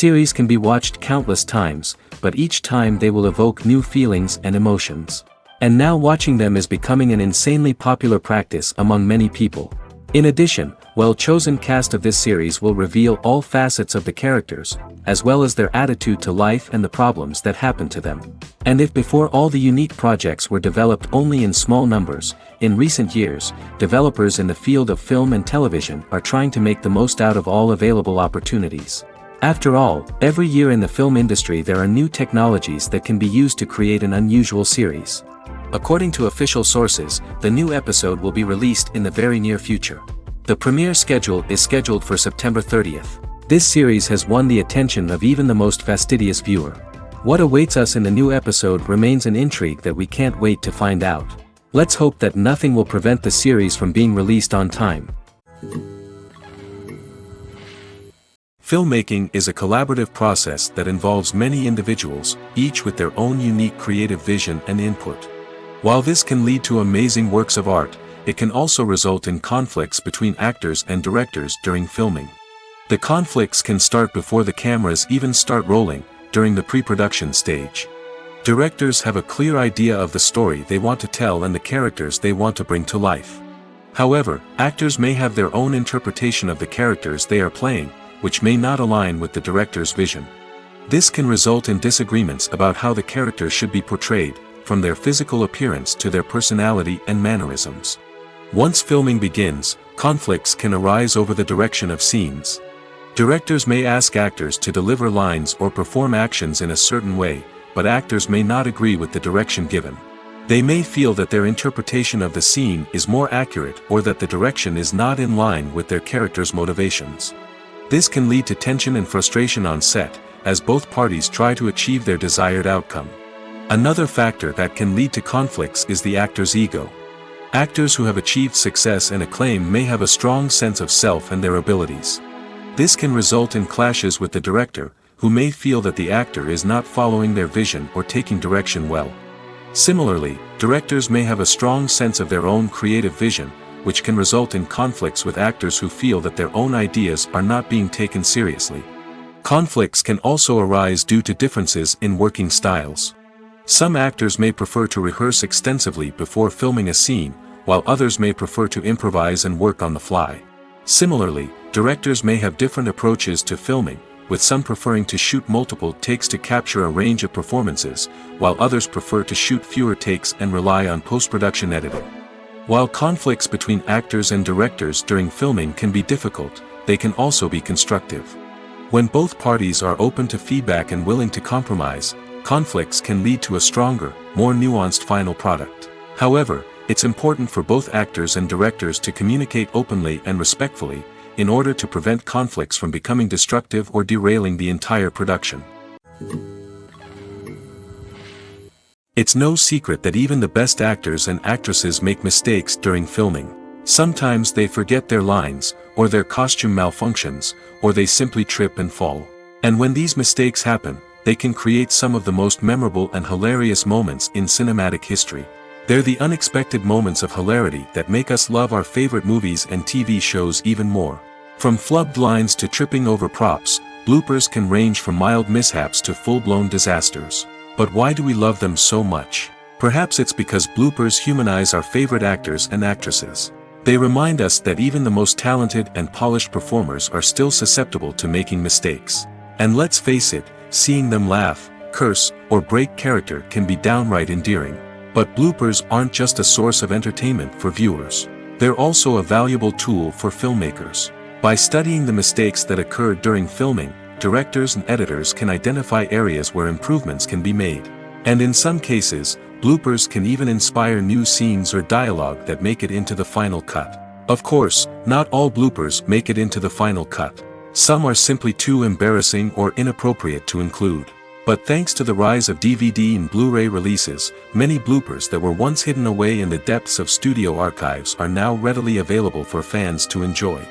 Series can be watched countless times, but each time they will evoke new feelings and emotions. And now watching them is becoming an insanely popular practice among many people. In addition, well-chosen cast of this series will reveal all facets of the characters, as well as their attitude to life and the problems that happen to them. And if before all the unique projects were developed only in small numbers, in recent years, developers in the field of film and television are trying to make the most out of all available opportunities. After all, every year in the film industry there are new technologies that can be used to create an unusual series. According to official sources, the new episode will be released in the very near future. The premiere schedule is scheduled for September 30th. This series has won the attention of even the most fastidious viewer. What awaits us in the new episode remains an intrigue that we can't wait to find out. Let's hope that nothing will prevent the series from being released on time. Filmmaking is a collaborative process that involves many individuals, each with their own unique creative vision and input. While this can lead to amazing works of art, it can also result in conflicts between actors and directors during filming. The conflicts can start before the cameras even start rolling, during the pre-production stage. Directors have a clear idea of the story they want to tell and the characters they want to bring to life. However, actors may have their own interpretation of the characters they are playing, which may not align with the director's vision. This can result in disagreements about how the characters should be portrayed, from their physical appearance to their personality and mannerisms. Once filming begins, conflicts can arise over the direction of scenes. Directors may ask actors to deliver lines or perform actions in a certain way, but actors may not agree with the direction given. They may feel that their interpretation of the scene is more accurate or that the direction is not in line with their character's motivations. This can lead to tension and frustration on set, as both parties try to achieve their desired outcome. Another factor that can lead to conflicts is the actor's ego. Actors who have achieved success and acclaim may have a strong sense of self and their abilities. This can result in clashes with the director, who may feel that the actor is not following their vision or taking direction well. Similarly, directors may have a strong sense of their own creative vision, which can result in conflicts with actors who feel that their own ideas are not being taken seriously. Conflicts can also arise due to differences in working styles. Some actors may prefer to rehearse extensively before filming a scene, while others may prefer to improvise and work on the fly. Similarly, directors may have different approaches to filming, with some preferring to shoot multiple takes to capture a range of performances, while others prefer to shoot fewer takes and rely on post-production editing. While conflicts between actors and directors during filming can be difficult, they can also be constructive. When both parties are open to feedback and willing to compromise, conflicts can lead to a stronger, more nuanced final product. However, it's important for both actors and directors to communicate openly and respectfully, in order to prevent conflicts from becoming destructive or derailing the entire production. It's no secret that even the best actors and actresses make mistakes during filming. Sometimes they forget their lines, or their costume malfunctions, or they simply trip and fall. And when these mistakes happen, they can create some of the most memorable and hilarious moments in cinematic history. They're the unexpected moments of hilarity that make us love our favorite movies and TV shows even more. From flubbed lines to tripping over props, bloopers can range from mild mishaps to full-blown disasters. But why do we love them so much? Perhaps it's because bloopers humanize our favorite actors and actresses. They remind us that even the most talented and polished performers are still susceptible to making mistakes. And let's face it, seeing them laugh, curse, or break character can be downright endearing. But bloopers aren't just a source of entertainment for viewers. They're also a valuable tool for filmmakers. By studying the mistakes that occurred during filming, directors and editors can identify areas where improvements can be made. And in some cases, bloopers can even inspire new scenes or dialogue that make it into the final cut. Of course, not all bloopers make it into the final cut. Some are simply too embarrassing or inappropriate to include. But thanks to the rise of DVD and Blu-ray releases, many bloopers that were once hidden away in the depths of studio archives are now readily available for fans to enjoy.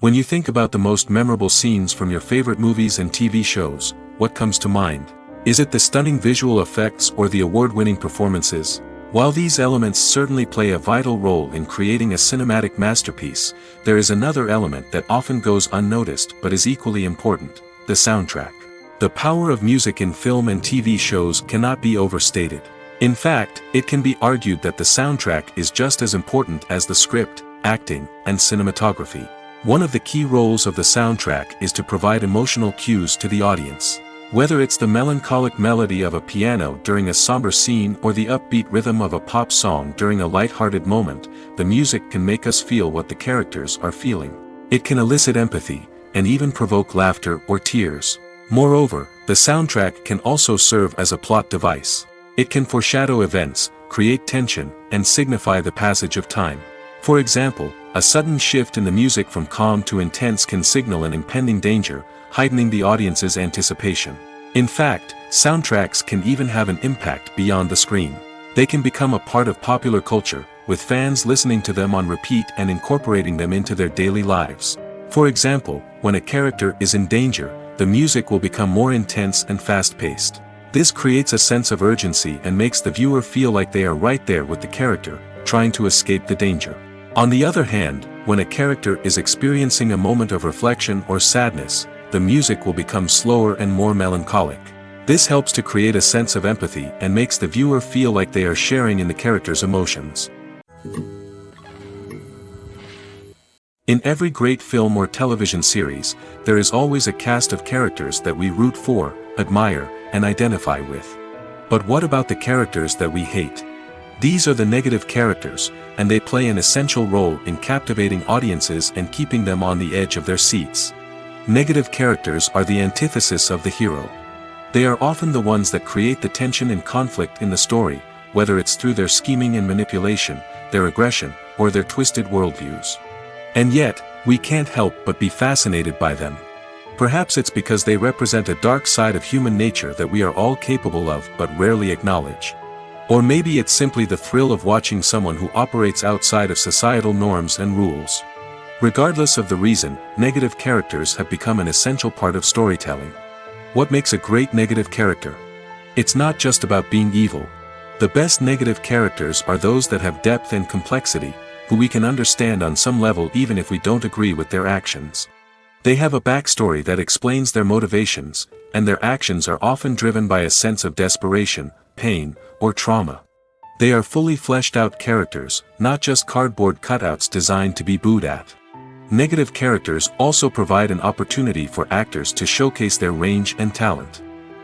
When you think about the most memorable scenes from your favorite movies and TV shows, what comes to mind? Is it the stunning visual effects or the award-winning performances? While these elements certainly play a vital role in creating a cinematic masterpiece, there is another element that often goes unnoticed but is equally important: the soundtrack. The power of music in film and TV shows cannot be overstated. In fact, it can be argued that the soundtrack is just as important as the script, acting, and cinematography. One of the key roles of the soundtrack is to provide emotional cues to the audience. Whether it's the melancholic melody of a piano during a somber scene or the upbeat rhythm of a pop song during a light-hearted moment, the music can make us feel what the characters are feeling. It can elicit empathy, and even provoke laughter or tears. Moreover, the soundtrack can also serve as a plot device. It can foreshadow events, create tension, and signify the passage of time. For example, a sudden shift in the music from calm to intense can signal an impending danger, heightening the audience's anticipation. In fact, soundtracks can even have an impact beyond the screen. They can become a part of popular culture, with fans listening to them on repeat and incorporating them into their daily lives. For example, when a character is in danger, the music will become more intense and fast-paced. This creates a sense of urgency and makes the viewer feel like they are right there with the character, trying to escape the danger. On the other hand, when a character is experiencing a moment of reflection or sadness, the music will become slower and more melancholic. This helps to create a sense of empathy and makes the viewer feel like they are sharing in the character's emotions. In every great film or television series, there is always a cast of characters that we root for, admire, and identify with. But what about the characters that we hate? These are the negative characters, and they play an essential role in captivating audiences and keeping them on the edge of their seats. Negative characters are the antithesis of the hero. They are often the ones that create the tension and conflict in the story, whether it's through their scheming and manipulation, their aggression, or their twisted worldviews. And yet, we can't help but be fascinated by them. Perhaps it's because they represent a dark side of human nature that we are all capable of but rarely acknowledge. Or maybe it's simply the thrill of watching someone who operates outside of societal norms and rules. Regardless of the reason, negative characters have become an essential part of storytelling. What makes a great negative character? It's not just about being evil. The best negative characters are those that have depth and complexity, who we can understand on some level even if we don't agree with their actions. They have a backstory that explains their motivations, and their actions are often driven by a sense of desperation, pain, or trauma. They are fully fleshed out characters, not just cardboard cutouts designed to be booed at. Negative characters also provide an opportunity for actors to showcase their range and talent.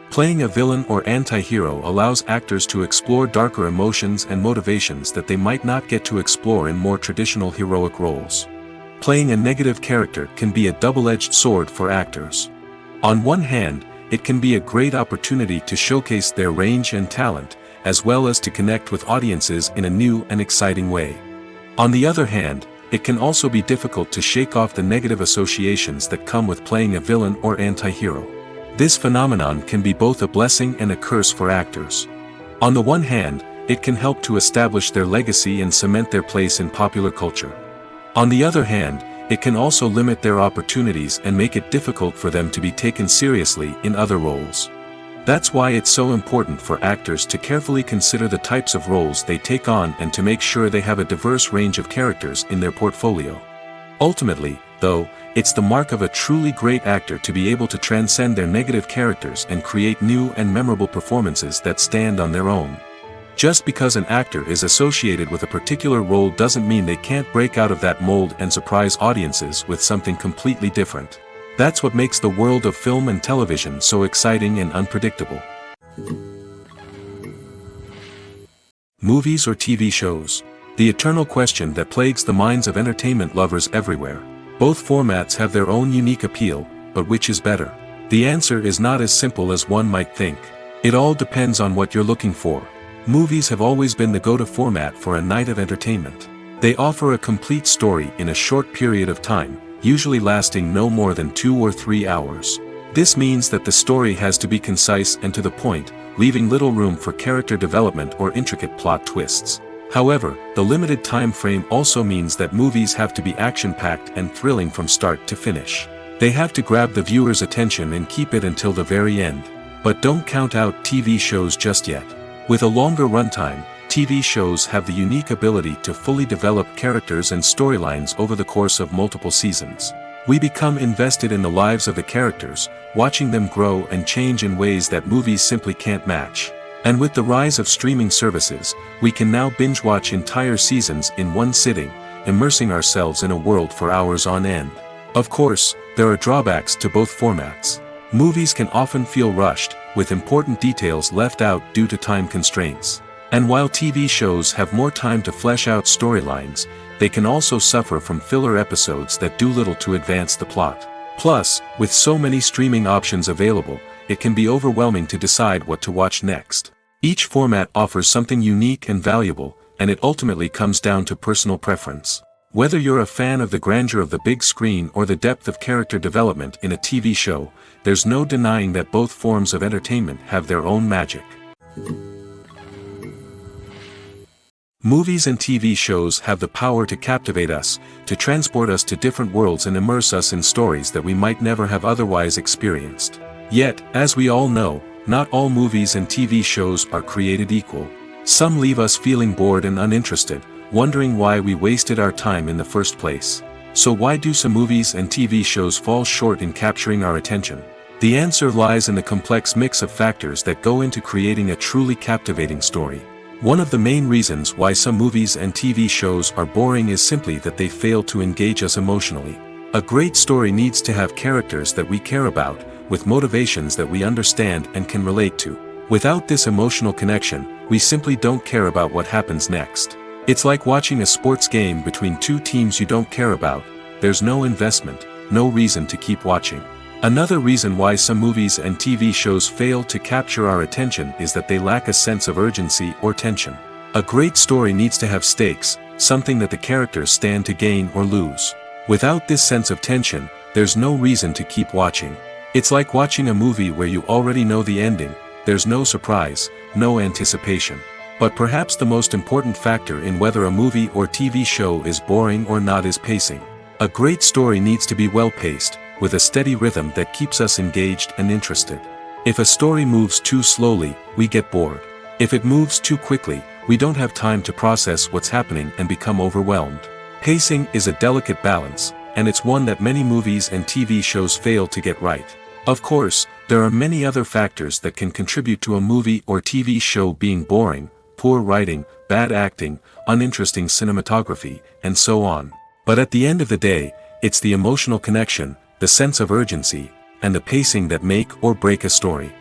Playing a villain or anti-hero allows actors to explore darker emotions and motivations that they might not get to explore in more traditional heroic roles. Playing a negative character can be a double-edged sword for actors. On one hand, it can be a great opportunity to showcase their range and talent, as well as to connect with audiences in a new and exciting way. On the other hand, it can also be difficult to shake off the negative associations that come with playing a villain or anti-hero. This phenomenon can be both a blessing and a curse for actors. On the one hand, it can help to establish their legacy and cement their place in popular culture. On the other hand, it can also limit their opportunities and make it difficult for them to be taken seriously in other roles. That's why it's so important for actors to carefully consider the types of roles they take on and to make sure they have a diverse range of characters in their portfolio. Ultimately, though, it's the mark of a truly great actor to be able to transcend their negative characters and create new and memorable performances that stand on their own. Just because an actor is associated with a particular role doesn't mean they can't break out of that mold and surprise audiences with something completely different. That's what makes the world of film and television so exciting and unpredictable. Movies or TV shows? The eternal question that plagues the minds of entertainment lovers everywhere. Both formats have their own unique appeal, but which is better? The answer is not as simple as one might think. It all depends on what you're looking for. Movies have always been the go-to format for a night of entertainment. They offer a complete story in a short period of time, usually lasting no more than 2 or 3 hours. This means that the story has to be concise and to the point, leaving little room for character development or intricate plot twists. However, the limited time frame also means that movies have to be action-packed and thrilling from start to finish. They have to grab the viewer's attention and keep it until the very end. But don't count out TV shows just yet. With a longer runtime, TV shows have the unique ability to fully develop characters and storylines over the course of multiple seasons. We become invested in the lives of the characters, watching them grow and change in ways that movies simply can't match. And with the rise of streaming services, we can now binge-watch entire seasons in one sitting, immersing ourselves in a world for hours on end. Of course, there are drawbacks to both formats. Movies can often feel rushed, with important details left out due to time constraints. And while TV shows have more time to flesh out storylines, they can also suffer from filler episodes that do little to advance the plot. Plus, with so many streaming options available, it can be overwhelming to decide what to watch next. Each format offers something unique and valuable, and it ultimately comes down to personal preference. Whether you're a fan of the grandeur of the big screen or the depth of character development in a TV show, there's no denying that both forms of entertainment have their own magic. Movies and TV shows have the power to captivate us, to transport us to different worlds and immerse us in stories that we might never have otherwise experienced. Yet, as we all know, not all movies and TV shows are created equal. Some leave us feeling bored and uninterested, wondering why we wasted our time in the first place. So why do some movies and TV shows fall short in capturing our attention? The answer lies in the complex mix of factors that go into creating a truly captivating story. One of the main reasons why some movies and TV shows are boring is simply that they fail to engage us emotionally. A great story needs to have characters that we care about, with motivations that we understand and can relate to. Without this emotional connection, we simply don't care about what happens next. It's like watching a sports game between two teams you don't care about. There's no investment, no reason to keep watching. Another reason why some movies and TV shows fail to capture our attention is that they lack a sense of urgency or tension. A great story needs to have stakes, something that the characters stand to gain or lose. Without this sense of tension, there's no reason to keep watching. It's like watching a movie where you already know the ending. There's no surprise, no anticipation. But perhaps the most important factor in whether a movie or TV show is boring or not is pacing. A great story needs to be well-paced, with a steady rhythm that keeps us engaged and interested. If a story moves too slowly, we get bored. If it moves too quickly, we don't have time to process what's happening and become overwhelmed. Pacing is a delicate balance, and it's one that many movies and TV shows fail to get right. Of course, there are many other factors that can contribute to a movie or TV show being boring: poor writing, bad acting, uninteresting cinematography, and so on. But at the end of the day, it's the emotional connection, the sense of urgency, and the pacing that make or break a story.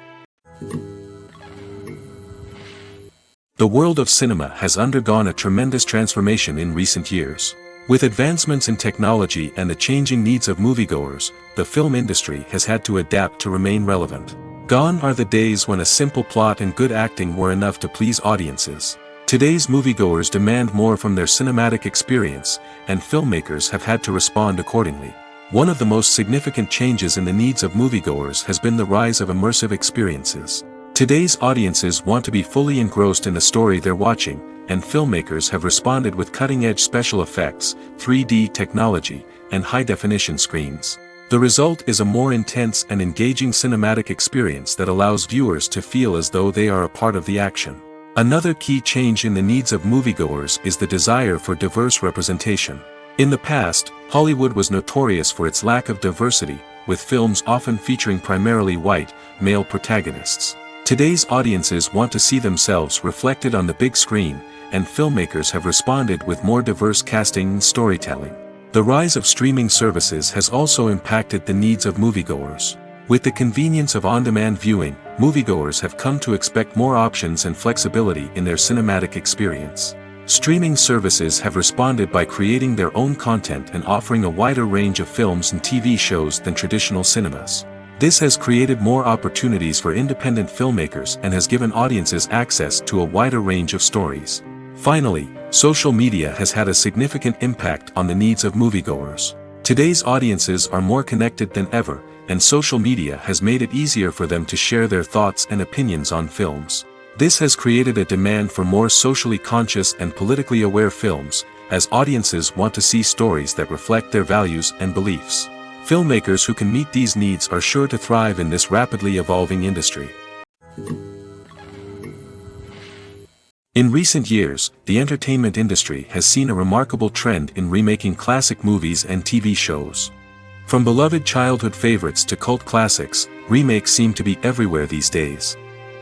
The world of cinema has undergone a tremendous transformation in recent years. With advancements in technology and the changing needs of moviegoers, the film industry has had to adapt to remain relevant. Gone are the days when a simple plot and good acting were enough to please audiences. Today's moviegoers demand more from their cinematic experience, and filmmakers have had to respond accordingly. One of the most significant changes in the needs of moviegoers has been the rise of immersive experiences. Today's audiences want to be fully engrossed in the story they're watching, and filmmakers have responded with cutting-edge special effects, 3D technology, and high-definition screens. The result is a more intense and engaging cinematic experience that allows viewers to feel as though they are a part of the action. Another key change in the needs of moviegoers is the desire for diverse representation. In the past, Hollywood was notorious for its lack of diversity, with films often featuring primarily white, male protagonists. Today's audiences want to see themselves reflected on the big screen, and filmmakers have responded with more diverse casting and storytelling. The rise of streaming services has also impacted the needs of moviegoers. With the convenience of on-demand viewing, moviegoers have come to expect more options and flexibility in their cinematic experience. Streaming services have responded by creating their own content and offering a wider range of films and TV shows than traditional cinemas. This has created more opportunities for independent filmmakers and has given audiences access to a wider range of stories. Finally, social media has had a significant impact on the needs of moviegoers. Today's audiences are more connected than ever, and social media has made it easier for them to share their thoughts and opinions on films. This has created a demand for more socially conscious and politically aware films, as audiences want to see stories that reflect their values and beliefs. Filmmakers who can meet these needs are sure to thrive in this rapidly evolving industry. In recent years, the entertainment industry has seen a remarkable trend in remaking classic movies and TV shows. From beloved childhood favorites to cult classics, remakes seem to be everywhere these days.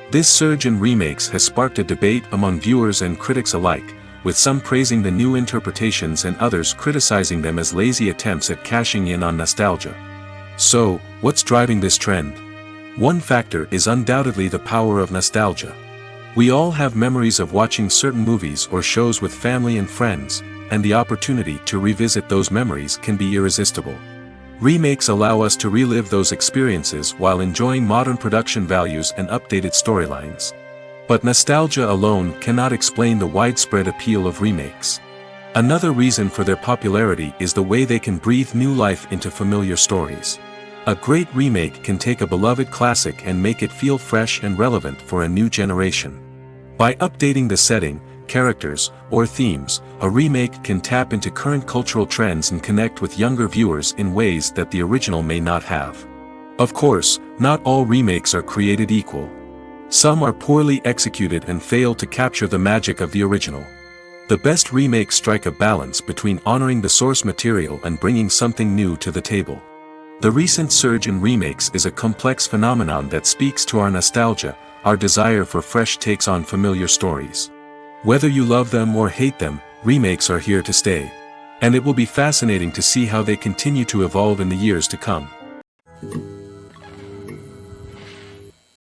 This surge in remakes has sparked a debate among viewers and critics alike, with some praising the new interpretations and others criticizing them as lazy attempts at cashing in on nostalgia. So, what's driving this trend? One factor is undoubtedly the power of nostalgia. We all have memories of watching certain movies or shows with family and friends, and the opportunity to revisit those memories can be irresistible. Remakes allow us to relive those experiences while enjoying modern production values and updated storylines. But nostalgia alone cannot explain the widespread appeal of remakes. Another reason for their popularity is the way they can breathe new life into familiar stories. A great remake can take a beloved classic and make it feel fresh and relevant for a new generation. By updating the setting, characters, or themes, a remake can tap into current cultural trends and connect with younger viewers in ways that the original may not have. Of course, not all remakes are created equal. Some are poorly executed and fail to capture the magic of the original. The best remakes strike a balance between honoring the source material and bringing something new to the table. The recent surge in remakes is a complex phenomenon that speaks to our nostalgia, our desire for fresh takes on familiar stories. Whether you love them or hate them, remakes are here to stay. And it will be fascinating to see how they continue to evolve in the years to come.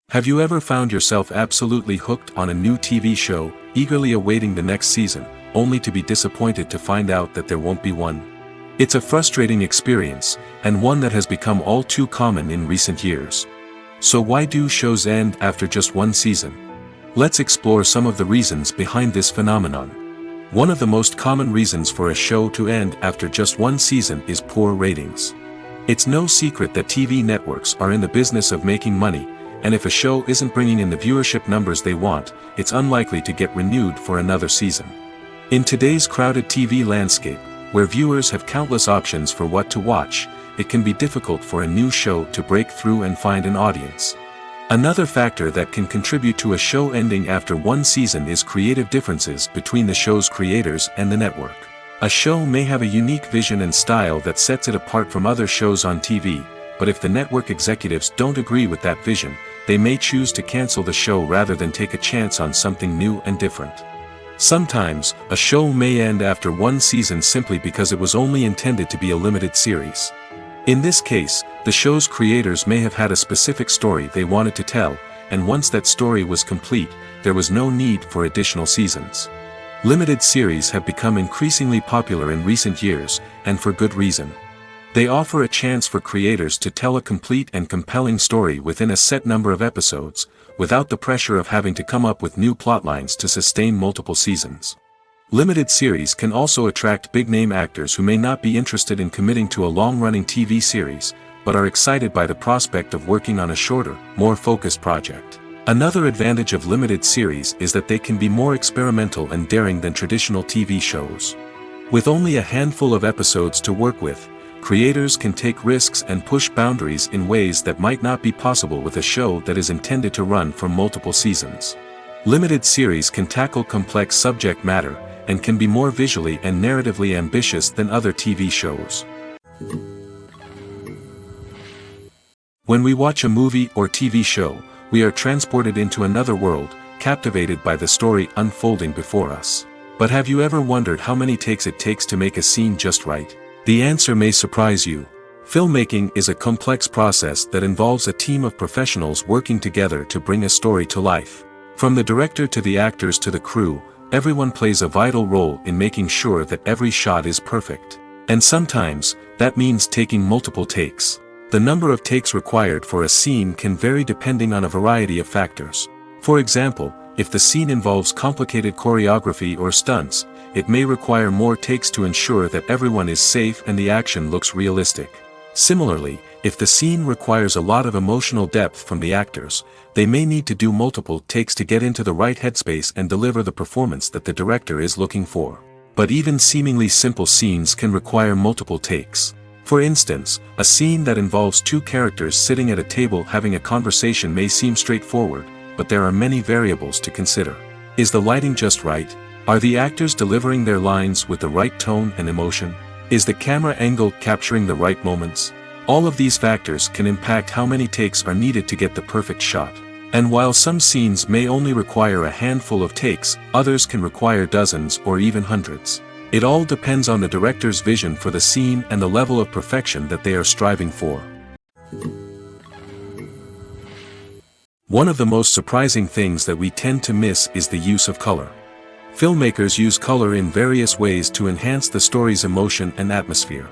Have you ever found yourself absolutely hooked on a new TV show, eagerly awaiting the next season, only to be disappointed to find out that there won't be one? It's a frustrating experience, and one that has become all too common in recent years. So why do shows end after just one season? Let's explore some of the reasons behind this phenomenon. One of the most common reasons for a show to end after just one season is poor ratings. It's no secret that TV networks are in the business of making money, and if a show isn't bringing in the viewership numbers they want, it's unlikely to get renewed for another season. In today's crowded TV landscape, where viewers have countless options for what to watch, it can be difficult for a new show to break through and find an audience. Another factor that can contribute to a show ending after one season is creative differences between the show's creators and the network. A show may have a unique vision and style that sets it apart from other shows on TV, but if the network executives don't agree with that vision, they may choose to cancel the show rather than take a chance on something new and different. Sometimes, a show may end after one season simply because it was only intended to be a limited series. In this case, the show's creators may have had a specific story they wanted to tell, and once that story was complete, there was no need for additional seasons. Limited series have become increasingly popular in recent years, and for good reason. They offer a chance for creators to tell a complete and compelling story within a set number of episodes, without the pressure of having to come up with new plotlines to sustain multiple seasons. Limited series can also attract big-name actors who may not be interested in committing to a long-running TV series, but are excited by the prospect of working on a shorter, more focused project. Another advantage of limited series is that they can be more experimental and daring than traditional TV shows. With only a handful of episodes to work with, creators can take risks and push boundaries in ways that might not be possible with a show that is intended to run for multiple seasons. Limited series can tackle complex subject matter, and can be more visually and narratively ambitious than other TV shows. When we watch a movie or TV show, we are transported into another world, captivated by the story unfolding before us. But have you ever wondered how many takes it takes to make a scene just right? The answer may surprise you. Filmmaking is a complex process that involves a team of professionals working together to bring a story to life. From the director to the actors to the crew, everyone plays a vital role in making sure that every shot is perfect. And sometimes, that means taking multiple takes. The number of takes required for a scene can vary depending on a variety of factors. For example, if the scene involves complicated choreography or stunts, it may require more takes to ensure that everyone is safe and the action looks realistic. Similarly, if the scene requires a lot of emotional depth from the actors, they may need to do multiple takes to get into the right headspace and deliver the performance that the director is looking for. But even seemingly simple scenes can require multiple takes. For instance, a scene that involves two characters sitting at a table having a conversation may seem straightforward, but there are many variables to consider. Is the lighting just right? Are the actors delivering their lines with the right tone and emotion? Is the camera angle capturing the right moments? All of these factors can impact how many takes are needed to get the perfect shot. And while some scenes may only require a handful of takes, others can require dozens or even hundreds. It all depends on the director's vision for the scene and the level of perfection that they are striving for. One of the most surprising things that we tend to miss is the use of color. Filmmakers use color in various ways to enhance the story's emotion and atmosphere.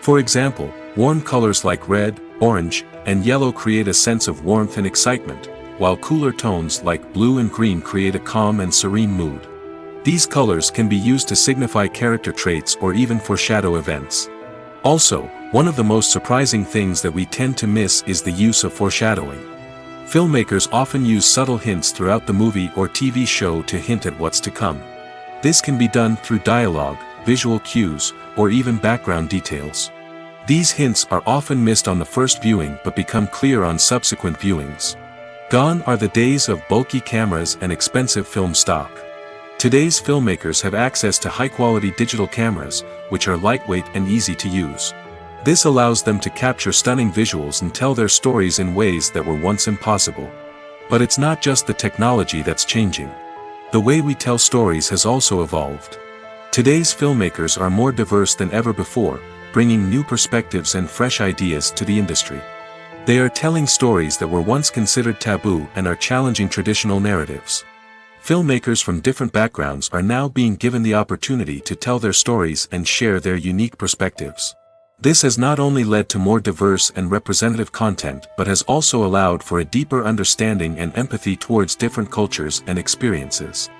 For example, warm colors like red, orange, and yellow create a sense of warmth and excitement, while cooler tones like blue and green create a calm and serene mood. These colors can be used to signify character traits or even foreshadow events. Also, one of the most surprising things that we tend to miss is the use of foreshadowing. Filmmakers often use subtle hints throughout the movie or TV show to hint at what's to come. This can be done through dialogue, visual cues, or even background details. These hints are often missed on the first viewing but become clear on subsequent viewings. Gone are the days of bulky cameras and expensive film stock. Today's filmmakers have access to high-quality digital cameras, which are lightweight and easy to use. This allows them to capture stunning visuals and tell their stories in ways that were once impossible. But it's not just the technology that's changing. The way we tell stories has also evolved. Today's filmmakers are more diverse than ever before, bringing new perspectives and fresh ideas to the industry. They are telling stories that were once considered taboo and are challenging traditional narratives. Filmmakers from different backgrounds are now being given the opportunity to tell their stories and share their unique perspectives. This has not only led to more diverse and representative content but has also allowed for a deeper understanding and empathy towards different cultures and experiences.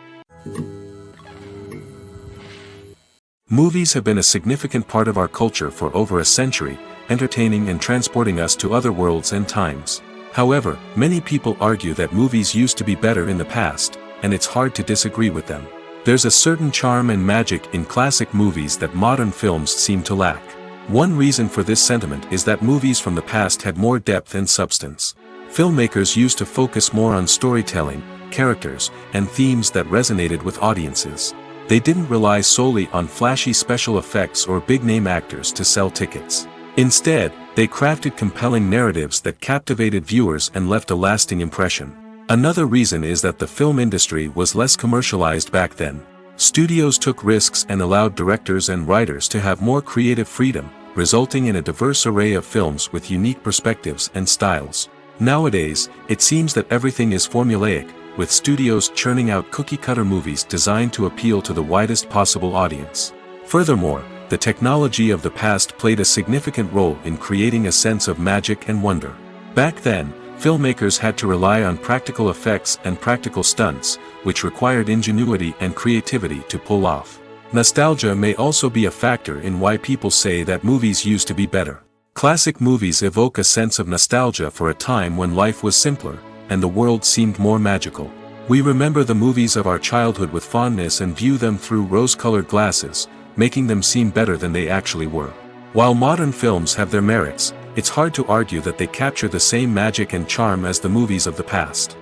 Movies have been a significant part of our culture for over a century, entertaining and transporting us to other worlds and times. However, many people argue that movies used to be better in the past, and it's hard to disagree with them. There's a certain charm and magic in classic movies that modern films seem to lack. One reason for this sentiment is that movies from the past had more depth and substance. Filmmakers used to focus more on storytelling, characters, and themes that resonated with audiences. They didn't rely solely on flashy special effects or big-name actors to sell tickets. Instead, they crafted compelling narratives that captivated viewers and left a lasting impression. Another reason is that the film industry was less commercialized back then. Studios took risks and allowed directors and writers to have more creative freedom, resulting in a diverse array of films with unique perspectives and styles. Nowadays, it seems that everything is formulaic, with studios churning out cookie-cutter movies designed to appeal to the widest possible audience. Furthermore, the technology of the past played a significant role in creating a sense of magic and wonder. Back then, filmmakers had to rely on practical effects and practical stunts, which required ingenuity and creativity to pull off. Nostalgia may also be a factor in why people say that movies used to be better. Classic movies evoke a sense of nostalgia for a time when life was simpler, and the world seemed more magical. We remember the movies of our childhood with fondness and view them through rose-colored glasses, making them seem better than they actually were. While modern films have their merits, it's hard to argue that they capture the same magic and charm as the movies of the past.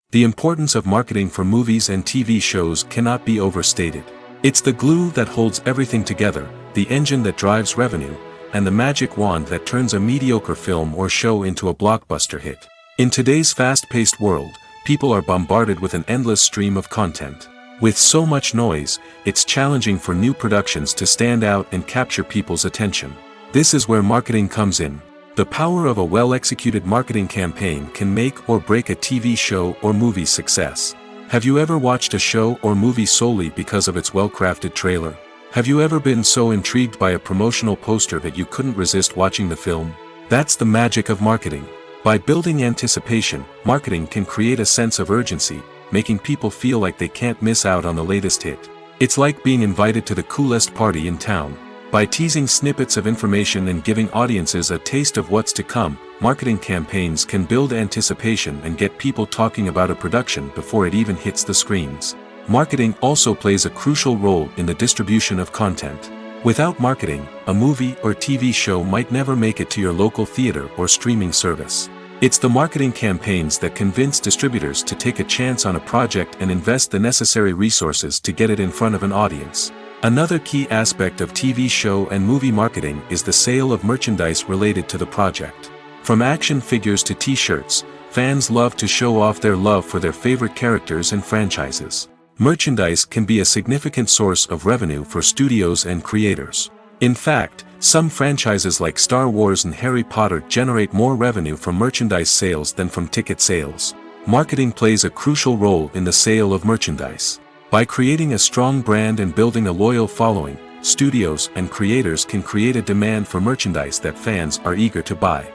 The importance of marketing for movies and TV shows cannot be overstated. It's the glue that holds everything together, the engine that drives revenue, and the magic wand that turns a mediocre film or show into a blockbuster hit. In today's fast-paced world, people are bombarded with an endless stream of content. With so much noise, it's challenging for new productions to stand out and capture people's attention. This is where marketing comes in. The power of a well-executed marketing campaign can make or break a TV show or movie's success. Have you ever watched a show or movie solely because of its well-crafted trailer? Have you ever been so intrigued by a promotional poster that you couldn't resist watching the film? That's the magic of marketing. By building anticipation, marketing can create a sense of urgency, making people feel like they can't miss out on the latest hit. It's like being invited to the coolest party in town. By teasing snippets of information and giving audiences a taste of what's to come, marketing campaigns can build anticipation and get people talking about a production before it even hits the screens. Marketing also plays a crucial role in the distribution of content. Without marketing, a movie or TV show might never make it to your local theater or streaming service. It's the marketing campaigns that convince distributors to take a chance on a project and invest the necessary resources to get it in front of an audience. Another key aspect of TV show and movie marketing is the sale of merchandise related to the project. From action figures to t-shirts, fans love to show off their love for their favorite characters and franchises. Merchandise can be a significant source of revenue for studios and creators. In fact, some franchises like Star Wars and Harry Potter generate more revenue from merchandise sales than from ticket sales. Marketing plays a crucial role in the sale of merchandise. By creating a strong brand and building a loyal following, studios and creators can create a demand for merchandise that fans are eager to buy.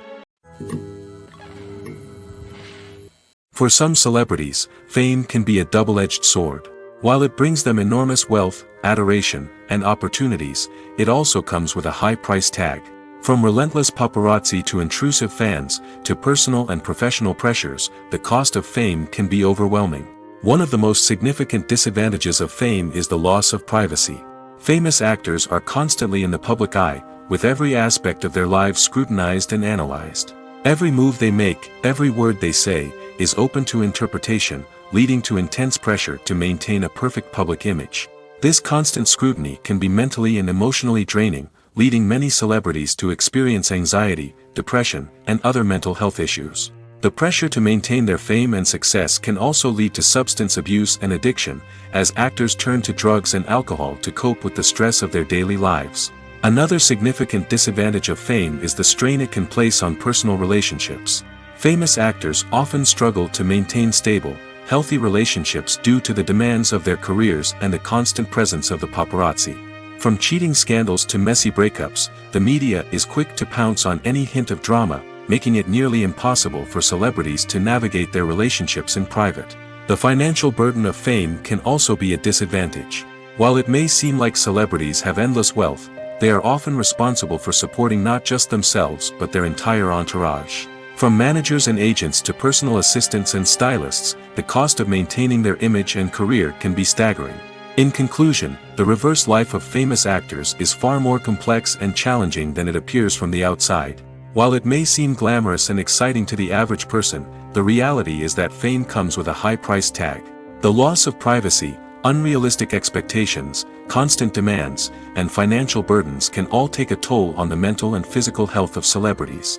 For some celebrities, fame can be a double-edged sword. While it brings them enormous wealth, adoration, and opportunities, it also comes with a high price tag. From relentless paparazzi to intrusive fans, to personal and professional pressures, the cost of fame can be overwhelming. One of the most significant disadvantages of fame is the loss of privacy. Famous actors are constantly in the public eye, with every aspect of their lives scrutinized and analyzed. Every move they make, every word they say, is open to interpretation, leading to intense pressure to maintain a perfect public image. This constant scrutiny can be mentally and emotionally draining, leading many celebrities to experience anxiety, depression, and other mental health issues. The pressure to maintain their fame and success can also lead to substance abuse and addiction, as actors turn to drugs and alcohol to cope with the stress of their daily lives. Another significant disadvantage of fame is the strain it can place on personal relationships. Famous actors often struggle to maintain stable, healthy relationships due to the demands of their careers and the constant presence of the paparazzi. From cheating scandals to messy breakups, the media is quick to pounce on any hint of drama, making it nearly impossible for celebrities to navigate their relationships in private. The financial burden of fame can also be a disadvantage. While it may seem like celebrities have endless wealth, they are often responsible for supporting not just themselves but their entire entourage. From managers and agents to personal assistants and stylists, the cost of maintaining their image and career can be staggering. In conclusion, the reverse life of famous actors is far more complex and challenging than it appears from the outside. While it may seem glamorous and exciting to the average person, the reality is that fame comes with a high price tag. The loss of privacy, unrealistic expectations, constant demands, and financial burdens can all take a toll on the mental and physical health of celebrities.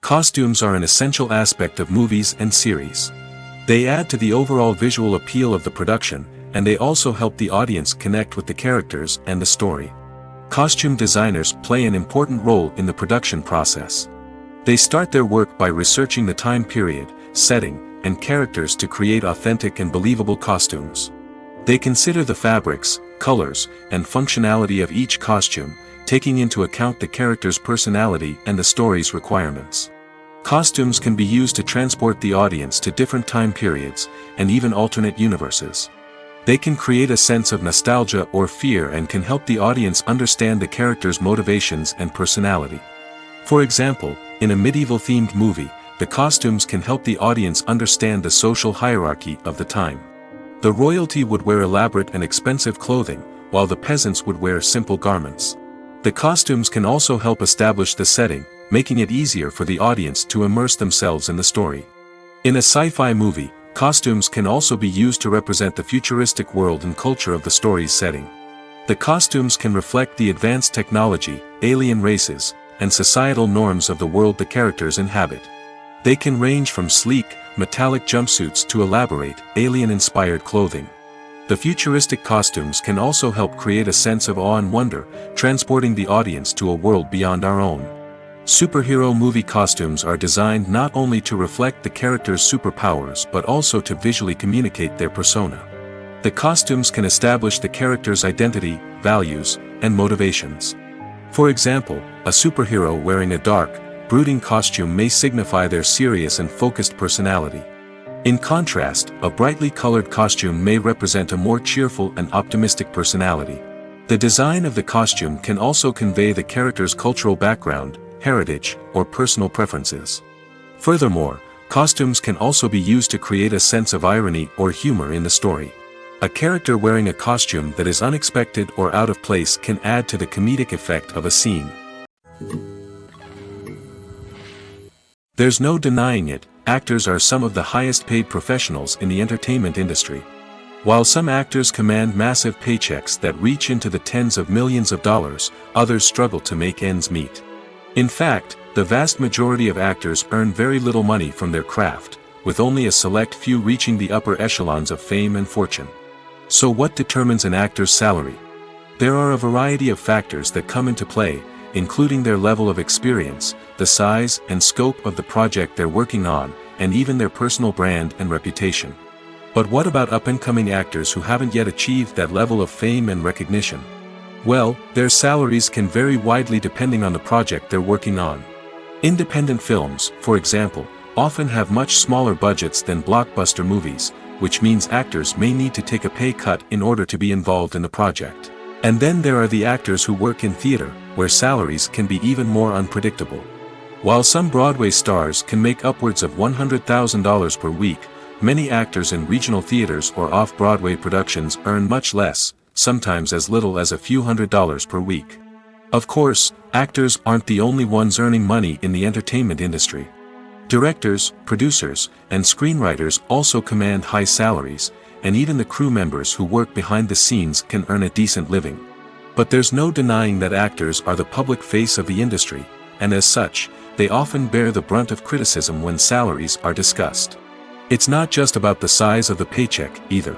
Costumes are an essential aspect of movies and series. They add to the overall visual appeal of the production, and they also help the audience connect with the characters and the story. Costume designers play an important role in the production process. They start their work by researching the time period, setting, and characters to create authentic and believable costumes. They consider the fabrics, colors, and functionality of each costume, taking into account the character's personality and the story's requirements. Costumes can be used to transport the audience to different time periods, and even alternate universes. They can create a sense of nostalgia or fear and can help the audience understand the character's motivations and personality. For example, in a medieval-themed movie, the costumes can help the audience understand the social hierarchy of the time. The royalty would wear elaborate and expensive clothing, while the peasants would wear simple garments. The costumes can also help establish the setting, making it easier for the audience to immerse themselves in the story. In a sci-fi movie, costumes can also be used to represent the futuristic world and culture of the story's setting. The costumes can reflect the advanced technology, alien races, and societal norms of the world the characters inhabit. They can range from sleek, metallic jumpsuits to elaborate, alien-inspired clothing. The futuristic costumes can also help create a sense of awe and wonder, transporting the audience to a world beyond our own. Superhero movie costumes are designed not only to reflect the character's superpowers but also to visually communicate their persona. The costumes can establish the character's identity, values, and motivations. For example, a superhero wearing a dark, brooding costume may signify their serious and focused personality. In contrast, a brightly colored costume may represent a more cheerful and optimistic personality. The design of the costume can also convey the character's cultural background, heritage, or personal preferences. Furthermore, costumes can also be used to create a sense of irony or humor in the story. A character wearing a costume that is unexpected or out of place can add to the comedic effect of a scene. There's no denying it, actors are some of the highest paid professionals in the entertainment industry. While some actors command massive paychecks that reach into the tens of millions of dollars, others struggle to make ends meet. In fact, the vast majority of actors earn very little money from their craft, with only a select few reaching the upper echelons of fame and fortune. So what determines an actor's salary? There are a variety of factors that come into play, including their level of experience, the size and scope of the project they're working on, and even their personal brand and reputation. But what about up-and-coming actors who haven't yet achieved that level of fame and recognition? Well, their salaries can vary widely depending on the project they're working on. Independent films, for example, often have much smaller budgets than blockbuster movies, which means actors may need to take a pay cut in order to be involved in the project. And then there are the actors who work in theater, where salaries can be even more unpredictable. While some Broadway stars can make upwards of $100,000 per week, many actors in regional theaters or off-Broadway productions earn much less, sometimes as little as a few $100s per week. Of course, actors aren't the only ones earning money in the entertainment industry. Directors, producers, and screenwriters also command high salaries, and even the crew members who work behind the scenes can earn a decent living. But there's no denying that actors are the public face of the industry, and as such, they often bear the brunt of criticism when salaries are discussed. It's not just about the size of the paycheck, either.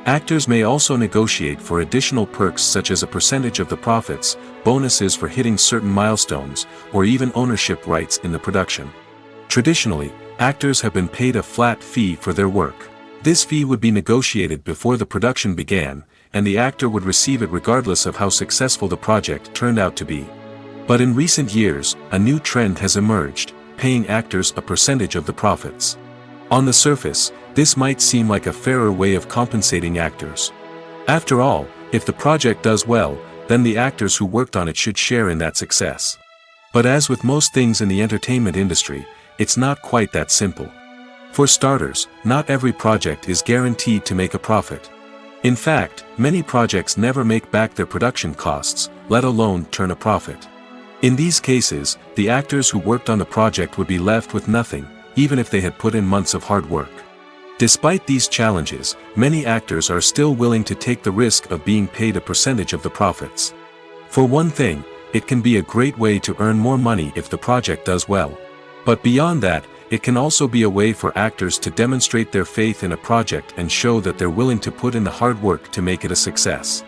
Actors may also negotiate for additional perks such as a percentage of the profits, bonuses for hitting certain milestones, or even ownership rights in the production. Traditionally, actors have been paid a flat fee for their work. This fee would be negotiated before the production began, and the actor would receive it regardless of how successful the project turned out to be. But in recent years, a new trend has emerged, paying actors a percentage of the profits. On the surface, this might seem like a fairer way of compensating actors. After all, if the project does well, then the actors who worked on it should share in that success. But as with most things in the entertainment industry, it's not quite that simple. For starters, not every project is guaranteed to make a profit. In fact, many projects never make back their production costs, let alone turn a profit. In these cases, the actors who worked on the project would be left with nothing, even if they had put in months of hard work. Despite these challenges, many actors are still willing to take the risk of being paid a percentage of the profits. For one thing, it can be a great way to earn more money if the project does well. But beyond that, it can also be a way for actors to demonstrate their faith in a project and show that they're willing to put in the hard work to make it a success.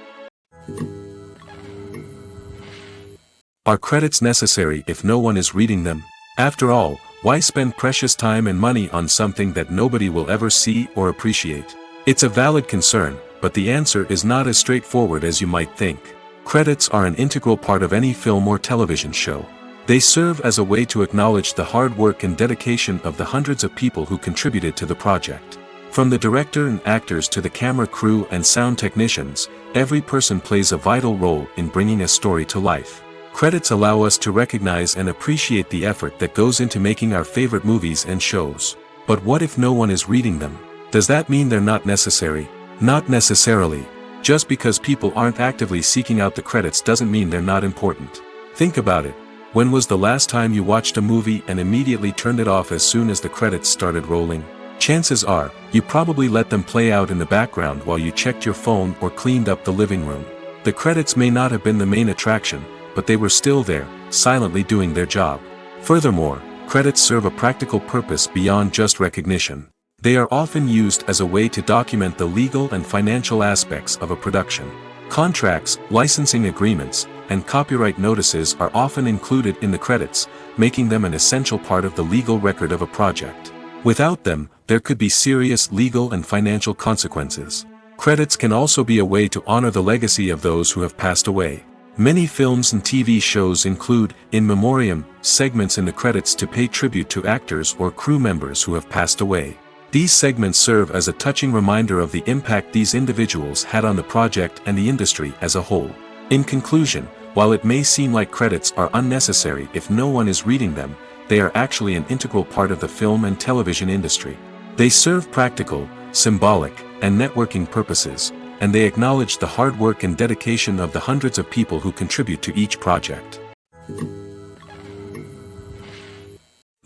Are credits necessary if no one is reading them? After all, why spend precious time and money on something that nobody will ever see or appreciate? It's a valid concern, but the answer is not as straightforward as you might think. Credits are an integral part of any film or television show. They serve as a way to acknowledge the hard work and dedication of the hundreds of people who contributed to the project. From the director and actors to the camera crew and sound technicians, every person plays a vital role in bringing a story to life. Credits allow us to recognize and appreciate the effort that goes into making our favorite movies and shows. But what if no one is reading them? Does that mean they're not necessary? Not necessarily. Just because people aren't actively seeking out the credits doesn't mean they're not important. Think about it. When was the last time you watched a movie and immediately turned it off as soon as the credits started rolling? Chances are, you probably let them play out in the background while you checked your phone or cleaned up the living room. The credits may not have been the main attraction, but they were still there, silently doing their job. Furthermore, credits serve a practical purpose beyond just recognition. They are often used as a way to document the legal and financial aspects of a production. Contracts, licensing agreements, and copyright notices are often included in the credits, making them an essential part of the legal record of a project. Without them, there could be serious legal and financial consequences. Credits can also be a way to honor the legacy of those who have passed away. Many films and TV shows include, in memoriam, segments in the credits to pay tribute to actors or crew members who have passed away. These segments serve as a touching reminder of the impact these individuals had on the project and the industry as a whole. In conclusion, while it may seem like credits are unnecessary if no one is reading them, they are actually an integral part of the film and television industry. They serve practical, symbolic, and networking purposes, and they acknowledge the hard work and dedication of the hundreds of people who contribute to each project.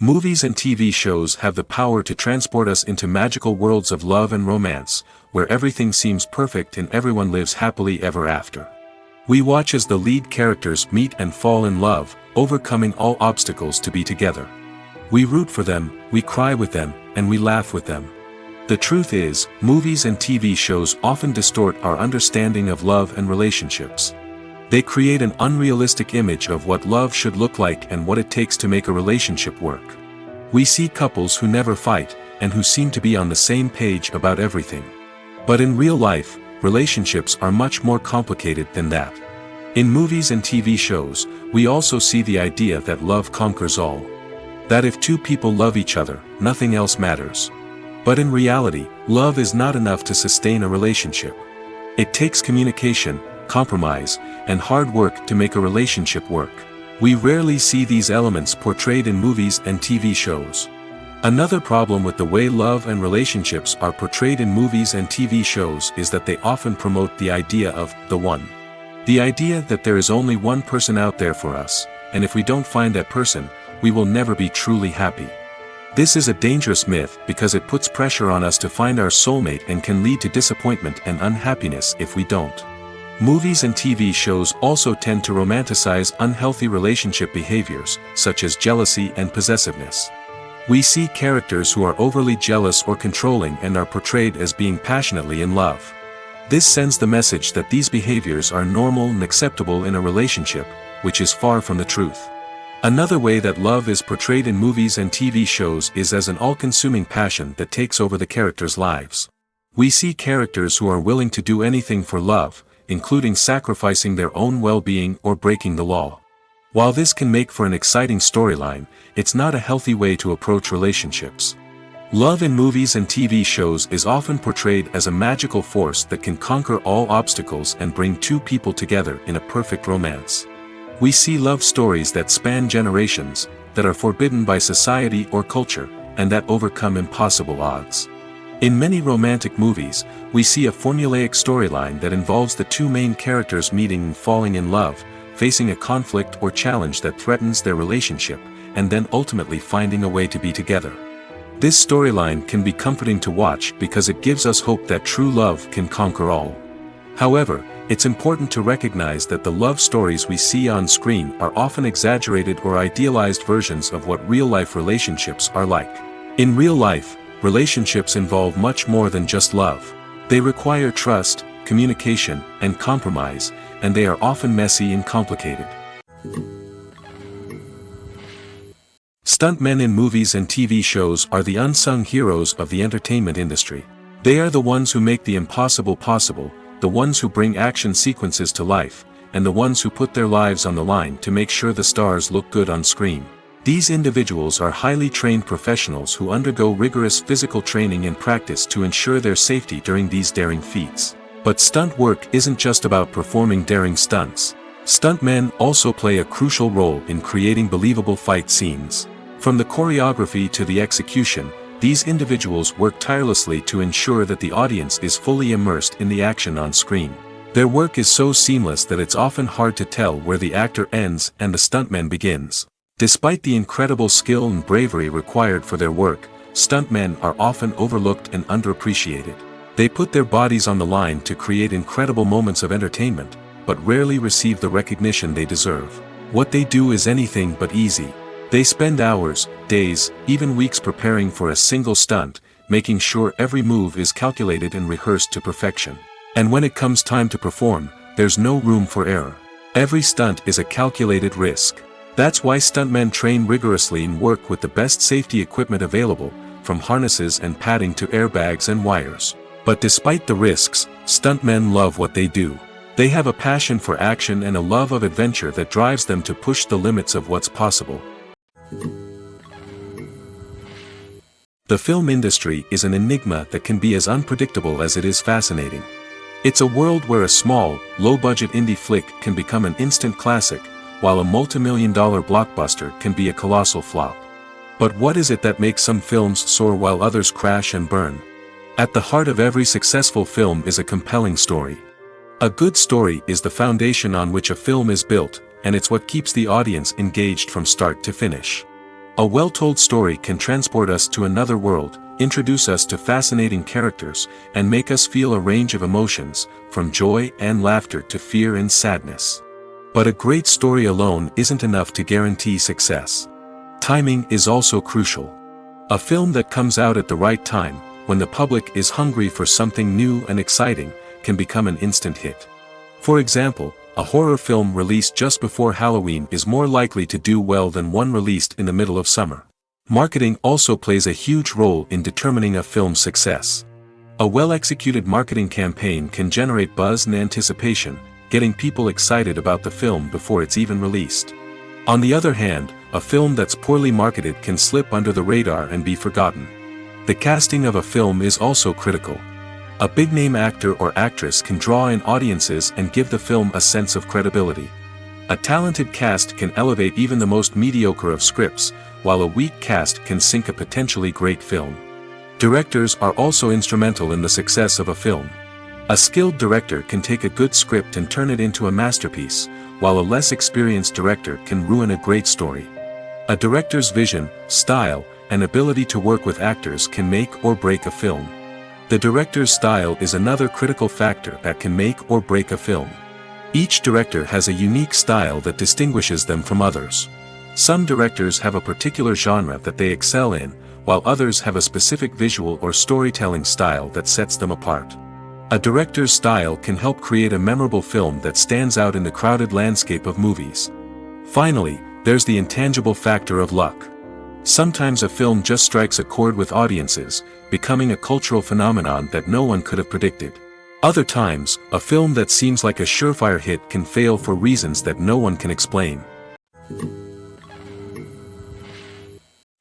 Movies and TV shows have the power to transport us into magical worlds of love and romance, where everything seems perfect and everyone lives happily ever after. We watch as the lead characters meet and fall in love, overcoming all obstacles to be together. We root for them, we cry with them, and we laugh with them. The truth is, movies and TV shows often distort our understanding of love and relationships. They create an unrealistic image of what love should look like and what it takes to make a relationship work. We see couples who never fight, and who seem to be on the same page about everything. But in real life, relationships are much more complicated than that. In movies and TV shows, we also see the idea that love conquers all. That if two people love each other, nothing else matters. But in reality, love is not enough to sustain a relationship. It takes communication, compromise, and hard work to make a relationship work. We rarely see these elements portrayed in movies and TV shows. Another problem with the way love and relationships are portrayed in movies and TV shows is that they often promote the idea of the one. The idea that there is only one person out there for us, and if we don't find that person, we will never be truly happy. This is a dangerous myth because it puts pressure on us to find our soulmate and can lead to disappointment and unhappiness if we don't. Movies and TV shows also tend to romanticize unhealthy relationship behaviors, such as jealousy and possessiveness. We see characters who are overly jealous or controlling and are portrayed as being passionately in love. This sends the message that these behaviors are normal and acceptable in a relationship, which is far from the truth. Another way that love is portrayed in movies and TV shows is as an all-consuming passion that takes over the characters' lives. We see characters who are willing to do anything for love, including sacrificing their own well-being or breaking the law. While this can make for an exciting storyline, it's not a healthy way to approach relationships. Love in movies and TV shows is often portrayed as a magical force that can conquer all obstacles and bring two people together in a perfect romance. We see love stories that span generations, that are forbidden by society or culture, and that overcome impossible odds. In many romantic movies, we see a formulaic storyline that involves the two main characters meeting and falling in love, facing a conflict or challenge that threatens their relationship, and then ultimately finding a way to be together. This storyline can be comforting to watch because it gives us hope that true love can conquer all. However, it's important to recognize that the love stories we see on screen are often exaggerated or idealized versions of what real-life relationships are like. In real life, relationships involve much more than just love. They require trust, communication, and compromise, and they are often messy and complicated. Stuntmen in movies and TV shows are the unsung heroes of the entertainment industry. They are the ones who make the impossible possible, the ones who bring action sequences to life, and the ones who put their lives on the line to make sure the stars look good on screen. These individuals are highly trained professionals who undergo rigorous physical training and practice to ensure their safety during these daring feats. But stunt work isn't just about performing daring stunts. Stuntmen also play a crucial role in creating believable fight scenes. From the choreography to the execution, these individuals work tirelessly to ensure that the audience is fully immersed in the action on screen. Their work is so seamless that it's often hard to tell where the actor ends and the stuntman begins. Despite the incredible skill and bravery required for their work, stuntmen are often overlooked and underappreciated. They put their bodies on the line to create incredible moments of entertainment, but rarely receive the recognition they deserve. What they do is anything but easy. They spend hours, days, even weeks preparing for a single stunt, making sure every move is calculated and rehearsed to perfection. And when it comes time to perform, there's no room for error. Every stunt is a calculated risk. That's why stuntmen train rigorously and work with the best safety equipment available, from harnesses and padding to airbags and wires. But despite the risks, stuntmen love what they do. They have a passion for action and a love of adventure that drives them to push the limits of what's possible. The film industry is an enigma that can be as unpredictable as it is fascinating. It's a world where a small, low-budget indie flick can become an instant classic, while a multi-million-dollar blockbuster can be a colossal flop. But what is it that makes some films soar while others crash and burn? At the heart of every successful film is a compelling story. A good story is the foundation on which a film is built, and it's what keeps the audience engaged from start to finish. A well-told story can transport us to another world, introduce us to fascinating characters, and make us feel a range of emotions, from joy and laughter to fear and sadness. But a great story alone isn't enough to guarantee success. Timing is also crucial. A film that comes out at the right time, when the public is hungry for something new and exciting, can become an instant hit. For example, a horror film released just before Halloween is more likely to do well than one released in the middle of summer. Marketing also plays a huge role in determining a film's success. A well-executed marketing campaign can generate buzz and anticipation, getting people excited about the film before it's even released. On the other hand, a film that's poorly marketed can slip under the radar and be forgotten. The casting of a film is also critical. A big-name actor or actress can draw in audiences and give the film a sense of credibility. A talented cast can elevate even the most mediocre of scripts, while a weak cast can sink a potentially great film. Directors are also instrumental in the success of a film. A skilled director can take a good script and turn it into a masterpiece, while a less experienced director can ruin a great story. A director's vision, style, and ability to work with actors can make or break a film. The director's style is another critical factor that can make or break a film. Each director has a unique style that distinguishes them from others. Some directors have a particular genre that they excel in, while others have a specific visual or storytelling style that sets them apart. A director's style can help create a memorable film that stands out in the crowded landscape of movies. Finally, there's the intangible factor of luck. Sometimes a film just strikes a chord with audiences, becoming a cultural phenomenon that no one could have predicted. Other times, a film that seems like a surefire hit can fail for reasons that no one can explain.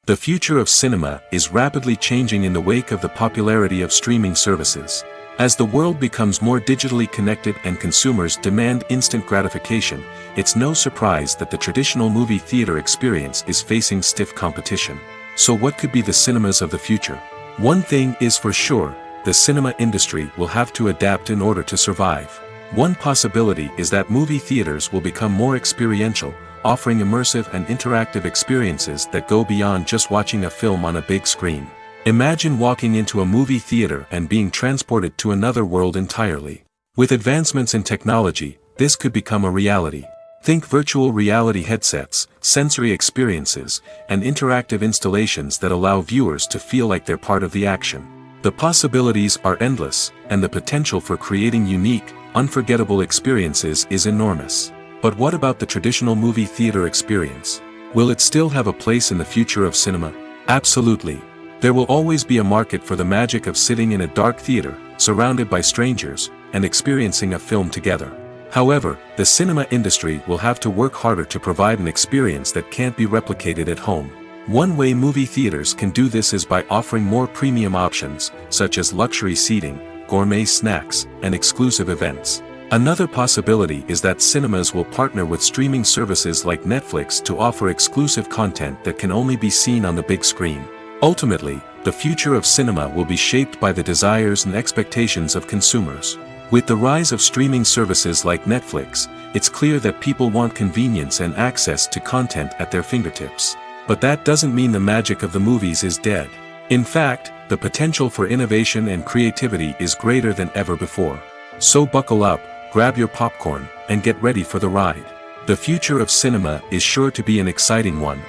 The future of cinema is rapidly changing in the wake of the popularity of streaming services. As the world becomes more digitally connected and consumers demand instant gratification, it's no surprise that the traditional movie theater experience is facing stiff competition. So what could be the cinemas of the future? One thing is for sure, the cinema industry will have to adapt in order to survive. One possibility is that movie theaters will become more experiential, offering immersive and interactive experiences that go beyond just watching a film on a big screen. Imagine walking into a movie theater and being transported to another world entirely. With advancements in technology, this could become a reality. Think virtual reality headsets, sensory experiences, and interactive installations that allow viewers to feel like they're part of the action. The possibilities are endless, and the potential for creating unique, unforgettable experiences is enormous. But what about the traditional movie theater experience? Will it still have a place in the future of cinema? Absolutely. There will always be a market for the magic of sitting in a dark theater, surrounded by strangers, and experiencing a film together. However, the cinema industry will have to work harder to provide an experience that can't be replicated at home. One way movie theaters can do this is by offering more premium options, such as luxury seating, gourmet snacks, and exclusive events. Another possibility is that cinemas will partner with streaming services like Netflix to offer exclusive content that can only be seen on the big screen. Ultimately, the future of cinema will be shaped by the desires and expectations of consumers. With the rise of streaming services like Netflix, it's clear that people want convenience and access to content at their fingertips. But that doesn't mean the magic of the movies is dead. In fact, the potential for innovation and creativity is greater than ever before. So buckle up, grab your popcorn, and get ready for the ride. The future of cinema is sure to be an exciting one.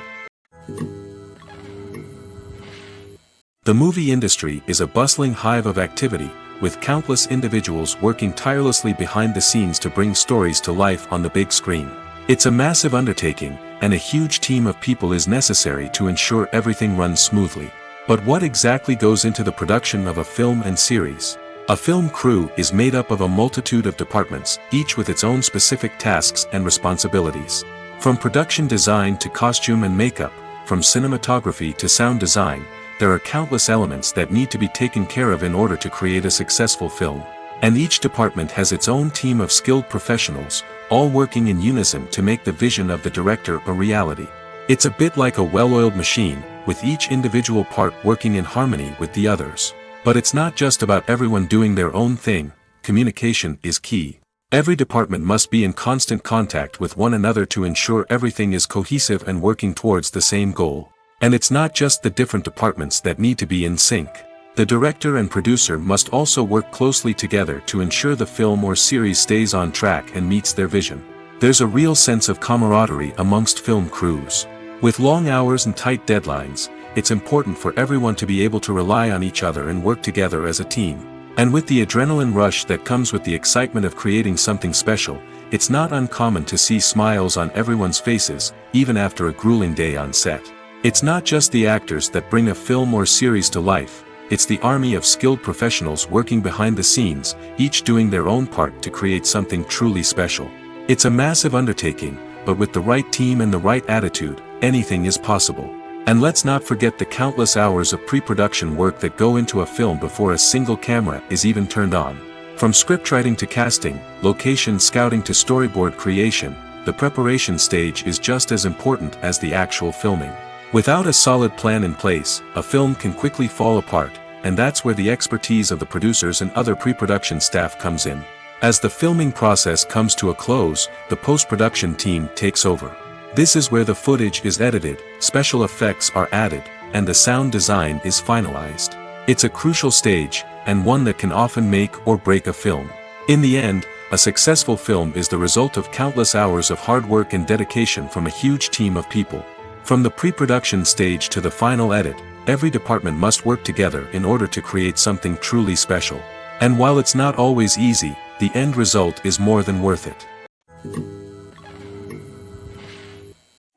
The movie industry is a bustling hive of activity, with countless individuals working tirelessly behind the scenes to bring stories to life on the big screen. It's a massive undertaking, and a huge team of people is necessary to ensure everything runs smoothly. But what exactly goes into the production of a film and series? A film crew is made up of a multitude of departments, each with its own specific tasks and responsibilities. From production design to costume and makeup, from cinematography to sound design, there are countless elements that need to be taken care of in order to create a successful film. And each department has its own team of skilled professionals, all working in unison to make the vision of the director a reality. It's a bit like a well-oiled machine, with each individual part working in harmony with the others. But it's not just about everyone doing their own thing. Communication is key. Every department must be in constant contact with one another to ensure everything is cohesive and working towards the same goal. And it's not just the different departments that need to be in sync. The director and producer must also work closely together to ensure the film or series stays on track and meets their vision. There's a real sense of camaraderie amongst film crews. With long hours and tight deadlines, it's important for everyone to be able to rely on each other and work together as a team. And with the adrenaline rush that comes with the excitement of creating something special, it's not uncommon to see smiles on everyone's faces, even after a grueling day on set. It's not just the actors that bring a film or series to life, it's the army of skilled professionals working behind the scenes, each doing their own part to create something truly special. It's a massive undertaking, but with the right team and the right attitude, anything is possible. And let's not forget the countless hours of pre-production work that go into a film before a single camera is even turned on. From scriptwriting to casting, location scouting to storyboard creation, the preparation stage is just as important as the actual filming. Without a solid plan in place, a film can quickly fall apart, and that's where the expertise of the producers and other pre-production staff comes in. As the filming process comes to a close, the post-production team takes over. This is where the footage is edited, special effects are added, and the sound design is finalized. It's a crucial stage, and one that can often make or break a film. In the end, a successful film is the result of countless hours of hard work and dedication from a huge team of people. From the pre-production stage to the final edit, every department must work together in order to create something truly special. And while it's not always easy, the end result is more than worth it.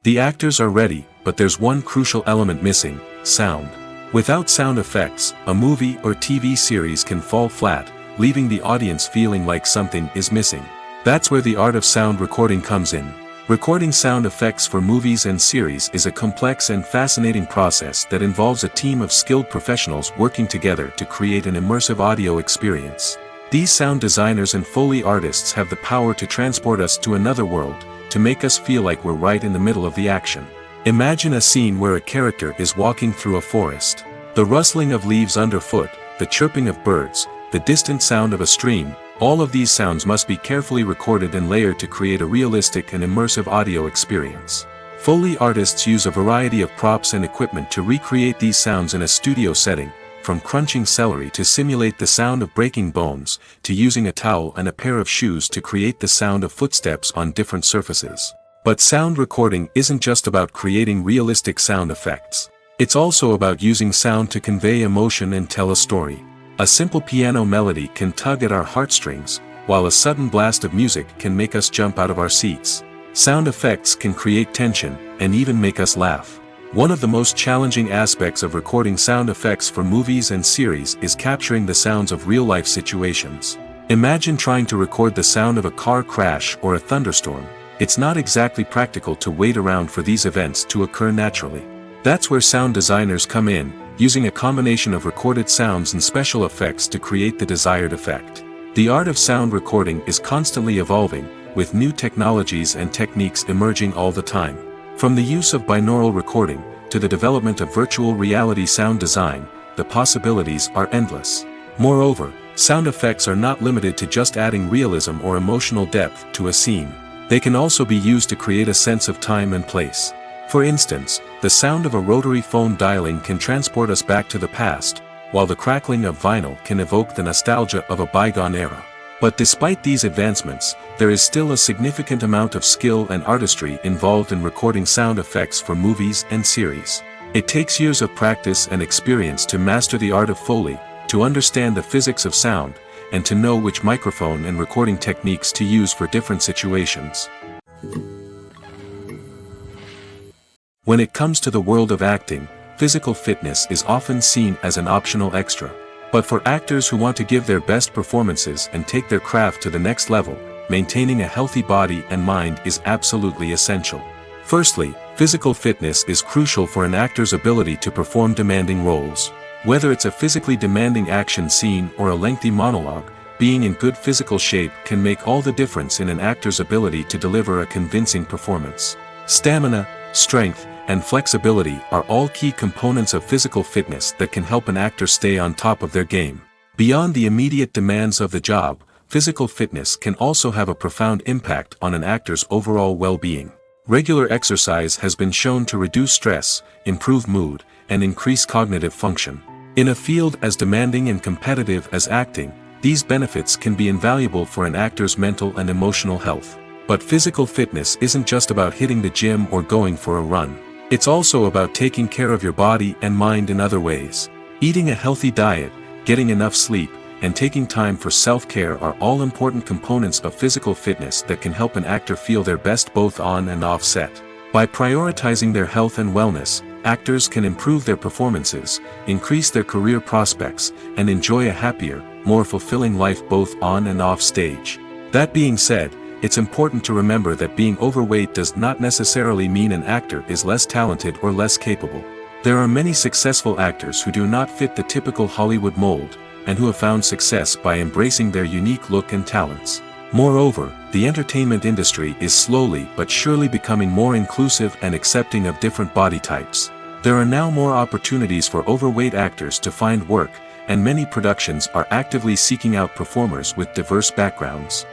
The actors are ready, but there's one crucial element missing: sound. Without sound effects, a movie or TV series can fall flat, leaving the audience feeling like something is missing. That's where the art of sound recording comes in. Recording sound effects for movies and series is a complex and fascinating process that involves a team of skilled professionals working together to create an immersive audio experience. These sound designers and Foley artists have the power to transport us to another world, to make us feel like we're right in the middle of the action. Imagine a scene where a character is walking through a forest. The rustling of leaves underfoot, the chirping of birds, the distant sound of a stream, all of these sounds must be carefully recorded and layered to create a realistic and immersive audio experience. Foley artists use a variety of props and equipment to recreate these sounds in a studio setting, from crunching celery to simulate the sound of breaking bones, to using a towel and a pair of shoes to create the sound of footsteps on different surfaces. But sound recording isn't just about creating realistic sound effects. It's also about using sound to convey emotion and tell a story. A simple piano melody can tug at our heartstrings, while a sudden blast of music can make us jump out of our seats. Sound effects can create tension, and even make us laugh. One of the most challenging aspects of recording sound effects for movies and series is capturing the sounds of real-life situations. Imagine trying to record the sound of a car crash or a thunderstorm. It's not exactly practical to wait around for these events to occur naturally. That's where sound designers come in, using a combination of recorded sounds and special effects to create the desired effect. The art of sound recording is constantly evolving, with new technologies and techniques emerging all the time. From the use of binaural recording, to the development of virtual reality sound design, the possibilities are endless. Moreover, sound effects are not limited to just adding realism or emotional depth to a scene. They can also be used to create a sense of time and place. For instance, the sound of a rotary phone dialing can transport us back to the past, while the crackling of vinyl can evoke the nostalgia of a bygone era. But despite these advancements, there is still a significant amount of skill and artistry involved in recording sound effects for movies and series. It takes years of practice and experience to master the art of Foley, to understand the physics of sound, and to know which microphone and recording techniques to use for different situations. When it comes to the world of acting, physical fitness is often seen as an optional extra. But for actors who want to give their best performances and take their craft to the next level, maintaining a healthy body and mind is absolutely essential. Firstly, physical fitness is crucial for an actor's ability to perform demanding roles. Whether it's a physically demanding action scene or a lengthy monologue, being in good physical shape can make all the difference in an actor's ability to deliver a convincing performance. Stamina, strength, and flexibility are all key components of physical fitness that can help an actor stay on top of their game. Beyond the immediate demands of the job, physical fitness can also have a profound impact on an actor's overall well-being. Regular exercise has been shown to reduce stress, improve mood, and increase cognitive function. In a field as demanding and competitive as acting, these benefits can be invaluable for an actor's mental and emotional health. But physical fitness isn't just about hitting the gym or going for a run. It's also about taking care of your body and mind in other ways. Eating a healthy diet, getting enough sleep, and taking time for self-care are all important components of physical fitness that can help an actor feel their best both on and off set. By prioritizing their health and wellness, actors can improve their performances, increase their career prospects, and enjoy a happier, more fulfilling life both on and off stage. That being said, it's important to remember that being overweight does not necessarily mean an actor is less talented or less capable. There are many successful actors who do not fit the typical Hollywood mold, and who have found success by embracing their unique look and talents. Moreover, the entertainment industry is slowly but surely becoming more inclusive and accepting of different body types. There are now more opportunities for overweight actors to find work, and many productions are actively seeking out performers with diverse backgrounds.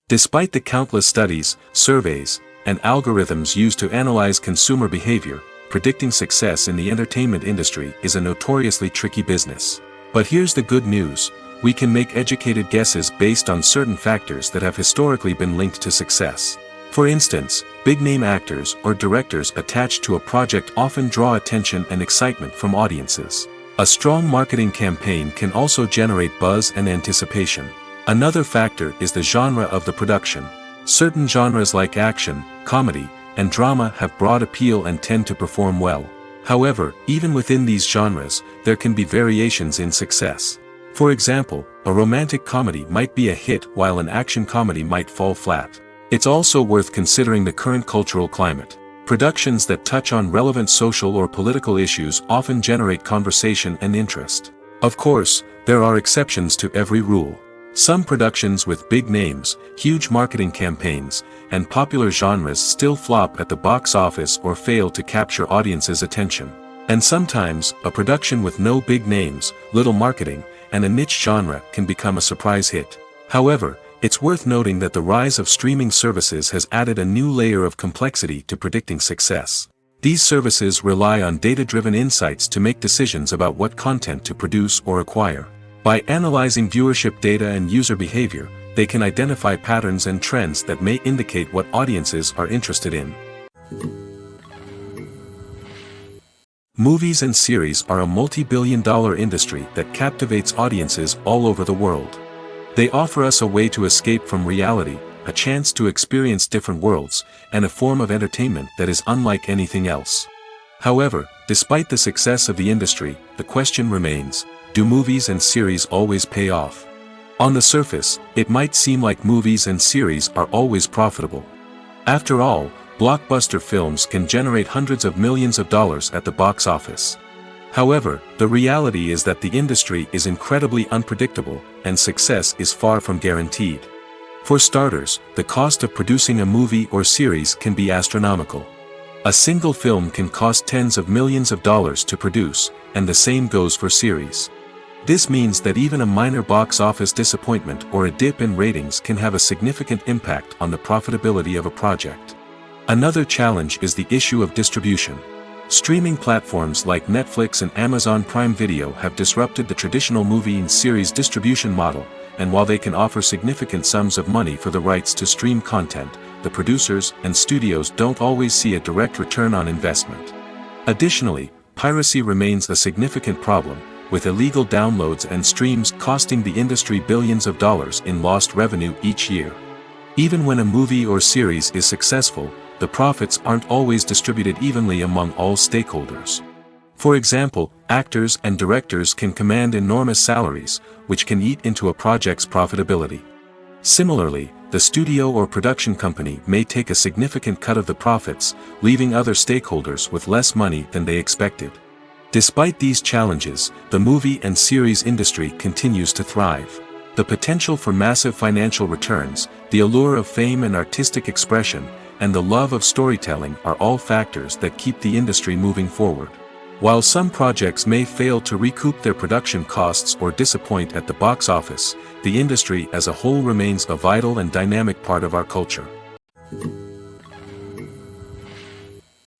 Despite the countless studies, surveys, and algorithms used to analyze consumer behavior, predicting success in the entertainment industry is a notoriously tricky business. But here's the good news: we can make educated guesses based on certain factors that have historically been linked to success. For instance, big-name actors or directors attached to a project often draw attention and excitement from audiences. A strong marketing campaign can also generate buzz and anticipation. Another factor is the genre of the production. Certain genres like action, comedy, and drama have broad appeal and tend to perform well. However, even within these genres, there can be variations in success. For example, a romantic comedy might be a hit while an action comedy might fall flat. It's also worth considering the current cultural climate. Productions that touch on relevant social or political issues often generate conversation and interest. Of course, there are exceptions to every rule. Some productions with big names, huge marketing campaigns, and popular genres still flop at the box office or fail to capture audiences' attention. And sometimes, a production with no big names, little marketing, and a niche genre can become a surprise hit. However, it's worth noting that the rise of streaming services has added a new layer of complexity to predicting success. These services rely on data-driven insights to make decisions about what content to produce or acquire. By analyzing viewership data and user behavior, they can identify patterns and trends that may indicate what audiences are interested in. Movies and series are a multi-billion-dollar industry that captivates audiences all over the world. They offer us a way to escape from reality, a chance to experience different worlds, and a form of entertainment that is unlike anything else. However, despite the success of the industry, the question remains: do movies and series always pay off? On the surface, it might seem like movies and series are always profitable. After all, blockbuster films can generate hundreds of millions of dollars at the box office. However, the reality is that the industry is incredibly unpredictable, and success is far from guaranteed. For starters, the cost of producing a movie or series can be astronomical. A single film can cost tens of millions of dollars to produce, and the same goes for series. This means that even a minor box office disappointment or a dip in ratings can have a significant impact on the profitability of a project. Another challenge is the issue of distribution. Streaming platforms like Netflix and Amazon Prime Video have disrupted the traditional movie and series distribution model, and while they can offer significant sums of money for the rights to stream content, the producers and studios don't always see a direct return on investment. Additionally, piracy remains a significant problem, with illegal downloads and streams costing the industry billions of dollars in lost revenue each year. Even when a movie or series is successful, the profits aren't always distributed evenly among all stakeholders. For example, actors and directors can command enormous salaries, which can eat into a project's profitability. Similarly, the studio or production company may take a significant cut of the profits, leaving other stakeholders with less money than they expected. Despite these challenges, the movie and series industry continues to thrive. The potential for massive financial returns, the allure of fame and artistic expression, and the love of storytelling are all factors that keep the industry moving forward. While some projects may fail to recoup their production costs or disappoint at the box office, the industry as a whole remains a vital and dynamic part of our culture.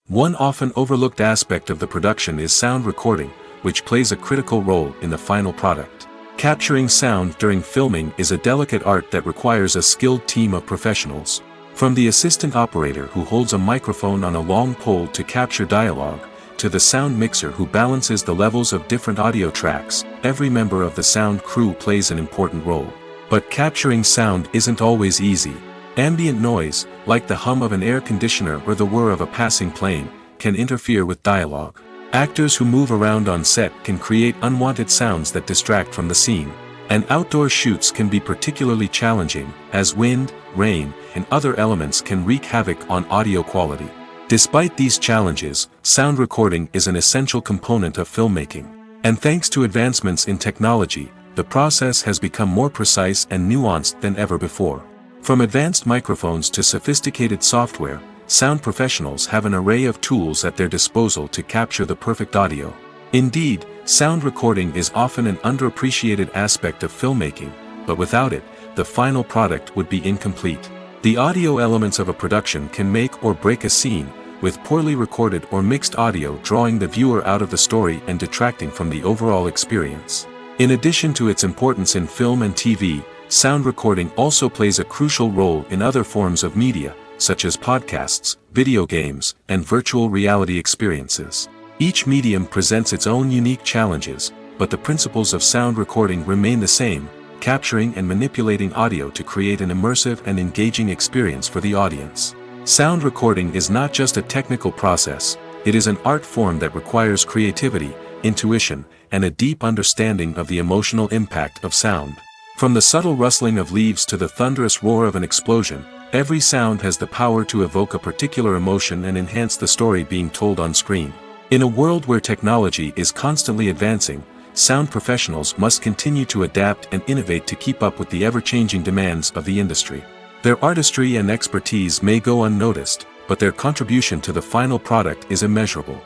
One often overlooked aspect of the production is sound recording, which plays a critical role in the final product. Capturing sound during filming is a delicate art that requires a skilled team of professionals. From the assistant operator who holds a microphone on a long pole to capture dialogue, to the sound mixer who balances the levels of different audio tracks, every member of the sound crew plays an important role. But capturing sound isn't always easy. Ambient noise, like the hum of an air conditioner or the whir of a passing plane, can interfere with dialogue. Actors who move around on set can create unwanted sounds that distract from the scene. And outdoor shoots can be particularly challenging, as wind, rain, and other elements can wreak havoc on audio quality. Despite these challenges, sound recording is an essential component of filmmaking. And thanks to advancements in technology, the process has become more precise and nuanced than ever before. From advanced microphones to sophisticated software, sound professionals have an array of tools at their disposal to capture the perfect audio. Indeed, sound recording is often an underappreciated aspect of filmmaking, but without it, the final product would be incomplete. The audio elements of a production can make or break a scene, with poorly recorded or mixed audio drawing the viewer out of the story and detracting from the overall experience. In addition to its importance in film and TV, sound recording also plays a crucial role in other forms of media, such as podcasts, video games, and virtual reality experiences. Each medium presents its own unique challenges, but the principles of sound recording remain the same, capturing and manipulating audio to create an immersive and engaging experience for the audience. Sound recording is not just a technical process, it is an art form that requires creativity, intuition, and a deep understanding of the emotional impact of sound. From the subtle rustling of leaves to the thunderous roar of an explosion, every sound has the power to evoke a particular emotion and enhance the story being told on screen. In a world where technology is constantly advancing, sound professionals must continue to adapt and innovate to keep up with the ever-changing demands of the industry. Their artistry and expertise may go unnoticed, but their contribution to the final product is immeasurable.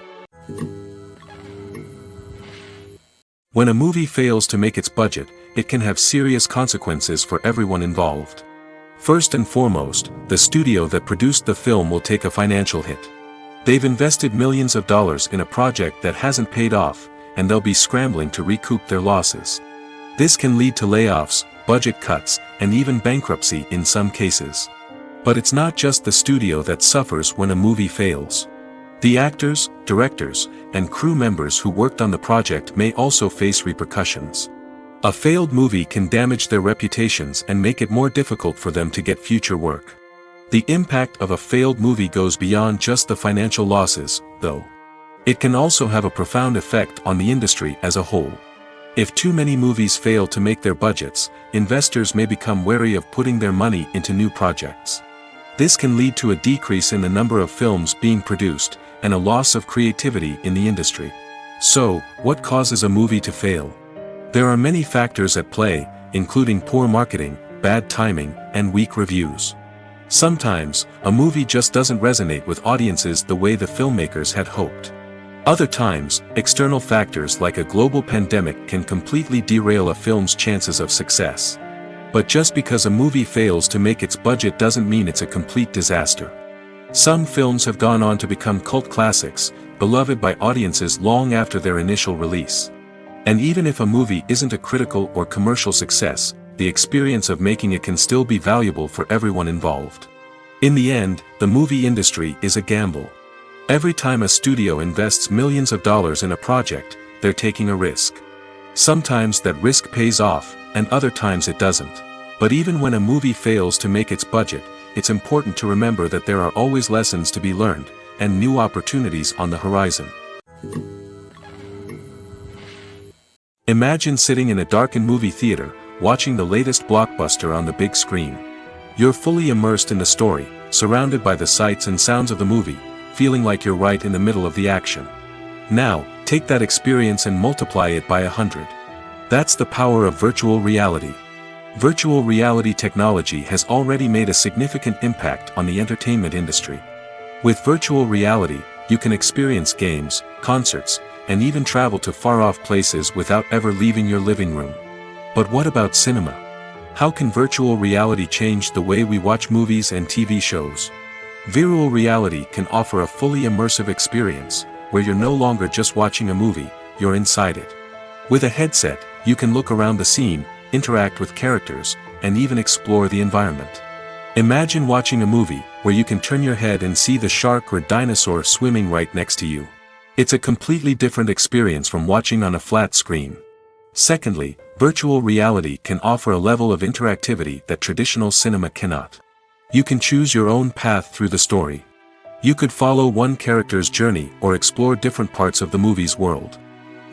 When a movie fails to make its budget, it can have serious consequences for everyone involved. First and foremost, the studio that produced the film will take a financial hit. They've invested millions of dollars in a project that hasn't paid off, and they'll be scrambling to recoup their losses. This can lead to layoffs, budget cuts, and even bankruptcy in some cases. But it's not just the studio that suffers when a movie fails. The actors, directors, and crew members who worked on the project may also face repercussions. A failed movie can damage their reputations and make it more difficult for them to get future work. The impact of a failed movie goes beyond just the financial losses, though. It can also have a profound effect on the industry as a whole. If too many movies fail to make their budgets, investors may become wary of putting their money into new projects. This can lead to a decrease in the number of films being produced, and a loss of creativity in the industry. So, what causes a movie to fail? There are many factors at play, including poor marketing, bad timing, and weak reviews. Sometimes, a movie just doesn't resonate with audiences the way the filmmakers had hoped. Other times, external factors like a global pandemic can completely derail a film's chances of success. But just because a movie fails to make its budget doesn't mean it's a complete disaster. Some films have gone on to become cult classics, beloved by audiences long after their initial release. And even if a movie isn't a critical or commercial success, the experience of making it can still be valuable for everyone involved. In the end, the movie industry is a gamble. Every time a studio invests millions of dollars in a project, they're taking a risk. Sometimes that risk pays off, and other times it doesn't. But even when a movie fails to make its budget, it's important to remember that there are always lessons to be learned, and new opportunities on the horizon. Imagine sitting in a darkened movie theater, watching the latest blockbuster on the big screen. You're fully immersed in the story, surrounded by the sights and sounds of the movie, feeling like you're right in the middle of the action. Now, take that experience and multiply it by 100. That's the power of virtual reality. Virtual reality technology has already made a significant impact on the entertainment industry. With virtual reality, you can experience games, concerts, and even travel to far-off places without ever leaving your living room. But what about cinema? How can virtual reality change the way we watch movies and TV shows? Virtual reality can offer a fully immersive experience, where you're no longer just watching a movie, you're inside it. With a headset, you can look around the scene, interact with characters, and even explore the environment. Imagine watching a movie, where you can turn your head and see the shark or dinosaur swimming right next to you. It's a completely different experience from watching on a flat screen. Secondly, virtual reality can offer a level of interactivity that traditional cinema cannot. You can choose your own path through the story. You could follow one character's journey or explore different parts of the movie's world.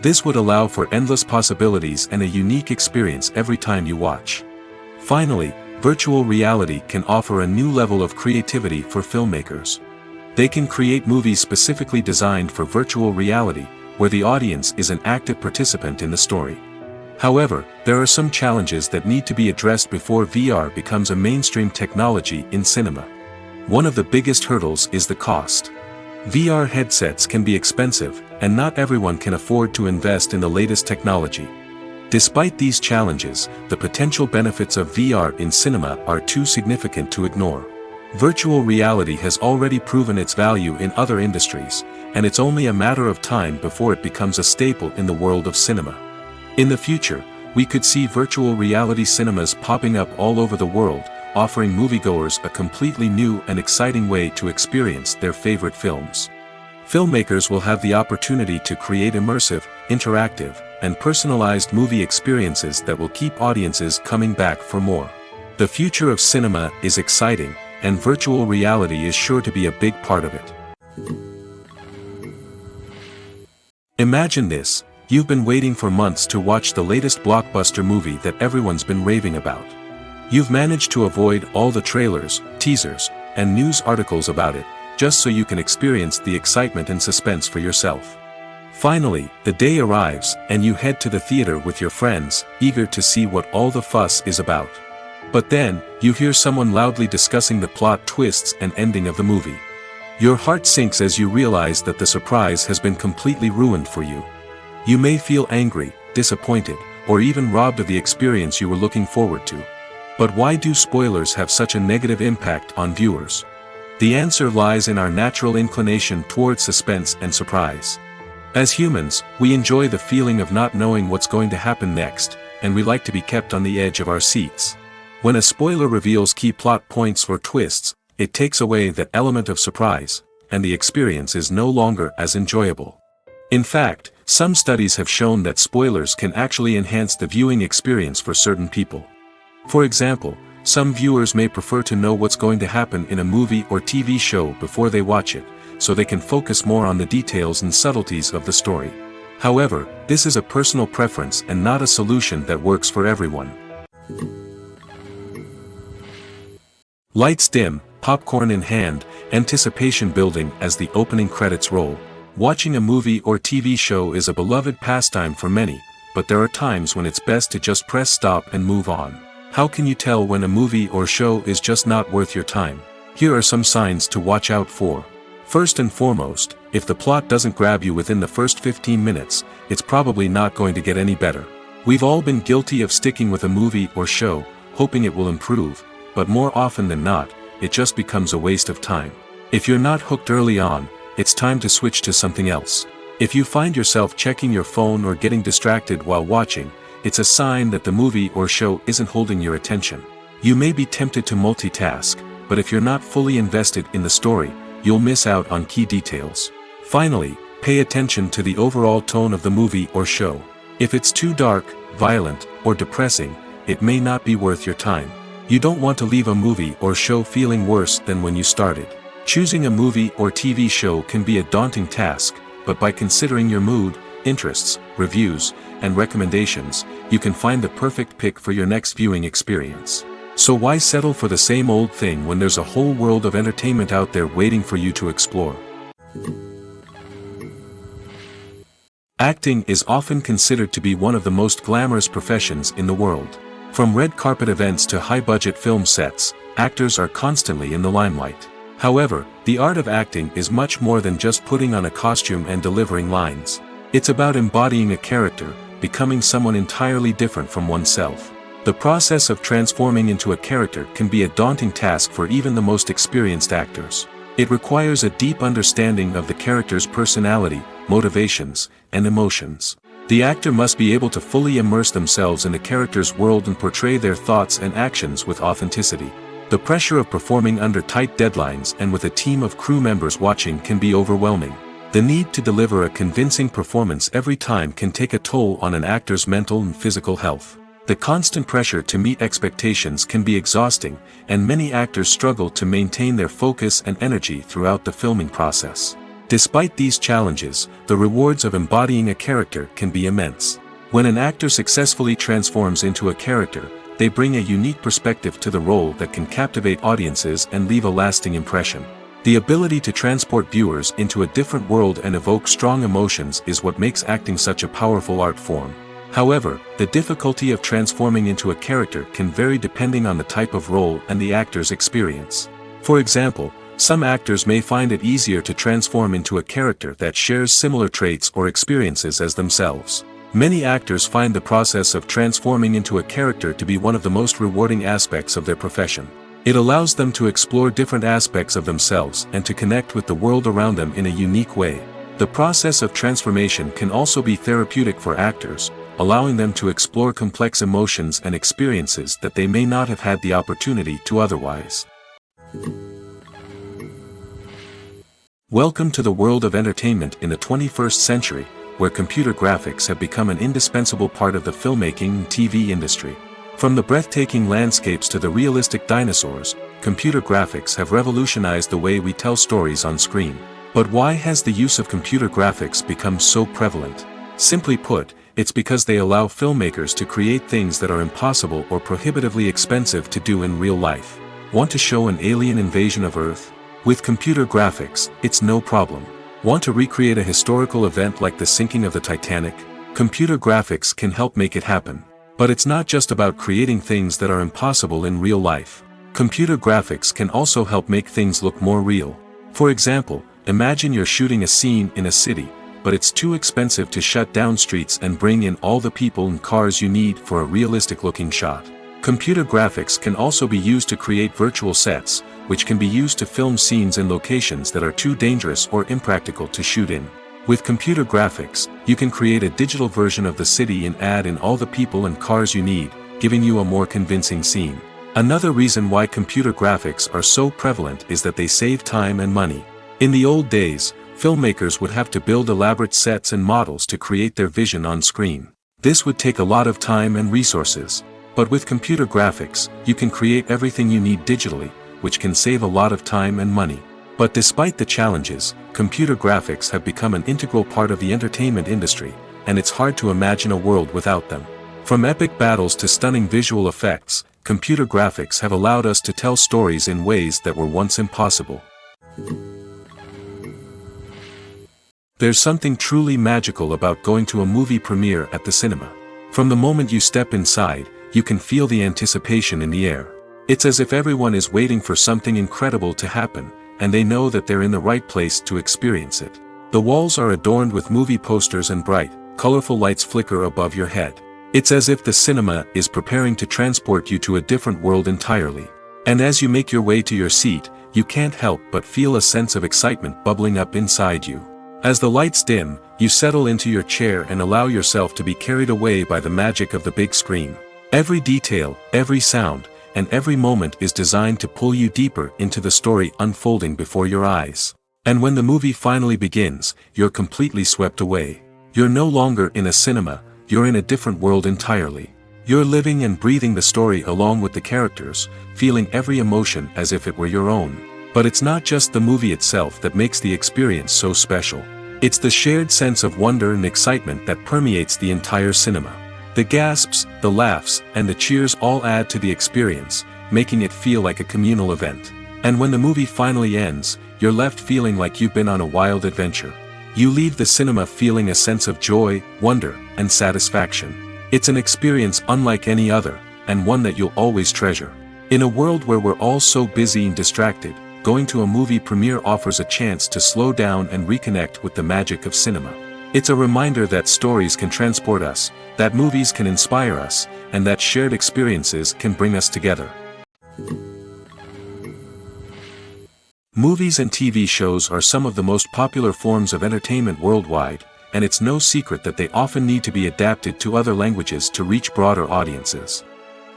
This would allow for endless possibilities and a unique experience every time you watch. Finally, virtual reality can offer a new level of creativity for filmmakers. They can create movies specifically designed for virtual reality, where the audience is an active participant in the story. However, there are some challenges that need to be addressed before VR becomes a mainstream technology in cinema. One of the biggest hurdles is the cost. VR headsets can be expensive, and not everyone can afford to invest in the latest technology. Despite these challenges, the potential benefits of VR in cinema are too significant to ignore. Virtual reality has already proven its value in other industries, and it's only a matter of time before it becomes a staple in the world of cinema. In the future, we could see virtual reality cinemas popping up all over the world, offering moviegoers a completely new and exciting way to experience their favorite films. Filmmakers will have the opportunity to create immersive, interactive, and personalized movie experiences that will keep audiences coming back for more. The future of cinema is exciting, and virtual reality is sure to be a big part of it. Imagine this, you've been waiting for months to watch the latest blockbuster movie that everyone's been raving about. You've managed to avoid all the trailers, teasers, and news articles about it, just so you can experience the excitement and suspense for yourself. Finally, the day arrives, and you head to the theater with your friends, eager to see what all the fuss is about. But then, you hear someone loudly discussing the plot twists and ending of the movie. Your heart sinks as you realize that the surprise has been completely ruined for you. You may feel angry, disappointed, or even robbed of the experience you were looking forward to. But why do spoilers have such a negative impact on viewers? The answer lies in our natural inclination towards suspense and surprise. As humans, we enjoy the feeling of not knowing what's going to happen next, and we like to be kept on the edge of our seats. When a spoiler reveals key plot points or twists, it takes away that element of surprise, and the experience is no longer as enjoyable. In fact, some studies have shown that spoilers can actually enhance the viewing experience for certain people. For example, some viewers may prefer to know what's going to happen in a movie or TV show before they watch it, so they can focus more on the details and subtleties of the story. However, this is a personal preference and not a solution that works for everyone. Lights dim, popcorn in hand, anticipation building as the opening credits roll. Watching a movie or TV show is a beloved pastime for many, but there are times when it's best to just press stop and move on. How can you tell when a movie or show is just not worth your time? Here are some signs to watch out for. First and foremost, if the plot doesn't grab you within the first 15 minutes, it's probably not going to get any better. We've all been guilty of sticking with a movie or show, hoping it will improve, but more often than not, it just becomes a waste of time. If you're not hooked early on, it's time to switch to something else. If you find yourself checking your phone or getting distracted while watching, it's a sign that the movie or show isn't holding your attention. You may be tempted to multitask, but if you're not fully invested in the story, you'll miss out on key details. Finally, pay attention to the overall tone of the movie or show. If it's too dark, violent, or depressing, it may not be worth your time. You don't want to leave a movie or show feeling worse than when you started. Choosing a movie or TV show can be a daunting task, but by considering your mood, interests, reviews, and recommendations, you can find the perfect pick for your next viewing experience. So why settle for the same old thing when there's a whole world of entertainment out there waiting for you to explore? Acting is often considered to be one of the most glamorous professions in the world. From red carpet events to high-budget film sets, actors are constantly in the limelight. However, the art of acting is much more than just putting on a costume and delivering lines. It's about embodying a character, becoming someone entirely different from oneself. The process of transforming into a character can be a daunting task for even the most experienced actors. It requires a deep understanding of the character's personality, motivations, and emotions. The actor must be able to fully immerse themselves in the character's world and portray their thoughts and actions with authenticity. The pressure of performing under tight deadlines and with a team of crew members watching can be overwhelming. The need to deliver a convincing performance every time can take a toll on an actor's mental and physical health. The constant pressure to meet expectations can be exhausting, and many actors struggle to maintain their focus and energy throughout the filming process. Despite these challenges, the rewards of embodying a character can be immense. When an actor successfully transforms into a character, they bring a unique perspective to the role that can captivate audiences and leave a lasting impression. The ability to transport viewers into a different world and evoke strong emotions is what makes acting such a powerful art form. However, the difficulty of transforming into a character can vary depending on the type of role and the actor's experience. For example, some actors may find it easier to transform into a character that shares similar traits or experiences as themselves. Many actors find the process of transforming into a character to be one of the most rewarding aspects of their profession. It allows them to explore different aspects of themselves and to connect with the world around them in a unique way. The process of transformation can also be therapeutic for actors, allowing them to explore complex emotions and experiences that they may not have had the opportunity to otherwise. Welcome to the world of entertainment in the 21st century, where computer graphics have become an indispensable part of the filmmaking and TV industry. From the breathtaking landscapes to the realistic dinosaurs, computer graphics have revolutionized the way we tell stories on screen. But why has the use of computer graphics become so prevalent? Simply put, it's because they allow filmmakers to create things that are impossible or prohibitively expensive to do in real life. Want to show an alien invasion of Earth? With computer graphics, it's no problem. Want to recreate a historical event like the sinking of the Titanic? Computer graphics can help make it happen. But it's not just about creating things that are impossible in real life. Computer graphics can also help make things look more real. For example, imagine you're shooting a scene in a city, but it's too expensive to shut down streets and bring in all the people and cars you need for a realistic-looking shot. Computer graphics can also be used to create virtual sets, which can be used to film scenes in locations that are too dangerous or impractical to shoot in. With computer graphics, you can create a digital version of the city and add in all the people and cars you need, giving you a more convincing scene. Another reason why computer graphics are so prevalent is that they save time and money. In the old days, filmmakers would have to build elaborate sets and models to create their vision on screen. This would take a lot of time and resources. But with computer graphics, you can create everything you need digitally, which can save a lot of time and money. But despite the challenges, computer graphics have become an integral part of the entertainment industry, and it's hard to imagine a world without them. From epic battles to stunning visual effects, computer graphics have allowed us to tell stories in ways that were once impossible. There's something truly magical about going to a movie premiere at the cinema. From the moment you step inside, you can feel the anticipation in the air. It's as if everyone is waiting for something incredible to happen, and they know that they're in the right place to experience it. The walls are adorned with movie posters and bright, colorful lights flicker above your head. It's as if the cinema is preparing to transport you to a different world entirely. And as you make your way to your seat, you can't help but feel a sense of excitement bubbling up inside you. As the lights dim, you settle into your chair and allow yourself to be carried away by the magic of the big screen. Every detail, every sound, and every moment is designed to pull you deeper into the story unfolding before your eyes. And when the movie finally begins, you're completely swept away. You're no longer in a cinema, you're in a different world entirely. You're living and breathing the story along with the characters, feeling every emotion as if it were your own. But it's not just the movie itself that makes the experience so special. It's the shared sense of wonder and excitement that permeates the entire cinema. The gasps, the laughs, and the cheers all add to the experience, making it feel like a communal event. And when the movie finally ends, you're left feeling like you've been on a wild adventure. You leave the cinema feeling a sense of joy, wonder, and satisfaction. It's an experience unlike any other, and one that you'll always treasure. In a world where we're all so busy and distracted, going to a movie premiere offers a chance to slow down and reconnect with the magic of cinema. It's a reminder that stories can transport us, that movies can inspire us, and that shared experiences can bring us together. Movies and TV shows are some of the most popular forms of entertainment worldwide, and it's no secret that they often need to be adapted to other languages to reach broader audiences.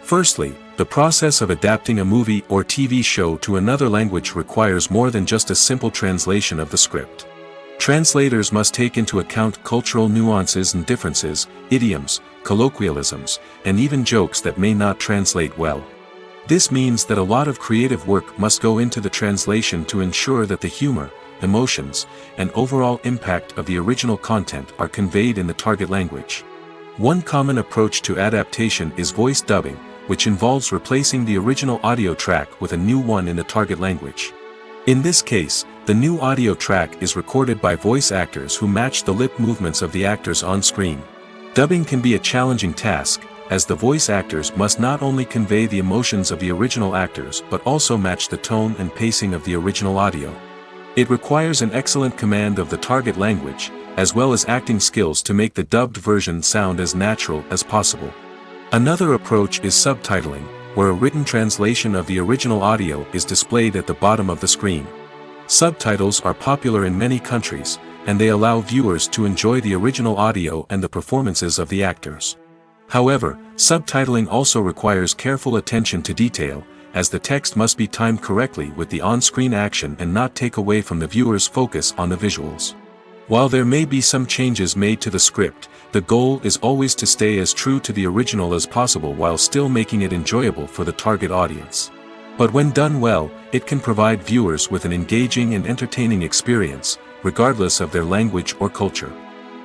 Firstly, the process of adapting a movie or TV show to another language requires more than just a simple translation of the script. Translators must take into account cultural nuances and differences, idioms, colloquialisms, and even jokes that may not translate well. This means that a lot of creative work must go into the translation to ensure that the humor, emotions, and overall impact of the original content are conveyed in the target language. One common approach to adaptation is voice dubbing, which involves replacing the original audio track with a new one in the target language. In this case, the new audio track is recorded by voice actors who match the lip movements of the actors on screen. Dubbing can be a challenging task, as the voice actors must not only convey the emotions of the original actors but also match the tone and pacing of the original audio. It requires an excellent command of the target language, as well as acting skills to make the dubbed version sound as natural as possible. Another approach is subtitling, where a written translation of the original audio is displayed at the bottom of the screen. Subtitles are popular in many countries, and they allow viewers to enjoy the original audio and the performances of the actors. However, subtitling also requires careful attention to detail, as the text must be timed correctly with the on-screen action and not take away from the viewer's focus on the visuals. While there may be some changes made to the script, the goal is always to stay as true to the original as possible while still making it enjoyable for the target audience. But when done well, it can provide viewers with an engaging and entertaining experience, regardless of their language or culture.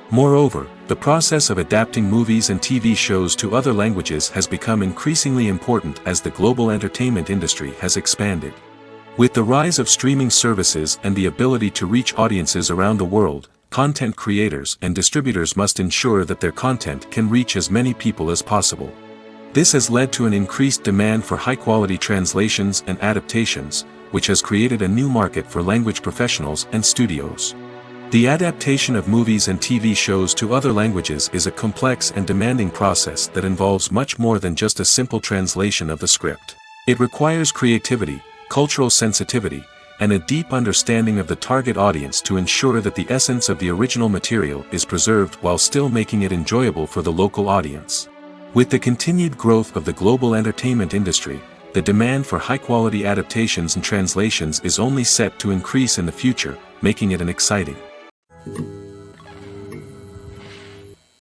Moreover, the process of adapting movies and TV shows to other languages has become increasingly important as the global entertainment industry has expanded. With the rise of streaming services and the ability to reach audiences around the world, content creators and distributors must ensure that their content can reach as many people as possible. This has led to an increased demand for high-quality translations and adaptations, which has created a new market for language professionals and studios. The adaptation of movies and TV shows to other languages is a complex and demanding process that involves much more than just a simple translation of the script. It requires creativity, cultural sensitivity, and a deep understanding of the target audience to ensure that the essence of the original material is preserved while still making it enjoyable for the local audience. With the continued growth of the global entertainment industry, the demand for high-quality adaptations and translations is only set to increase in the future, making it an exciting.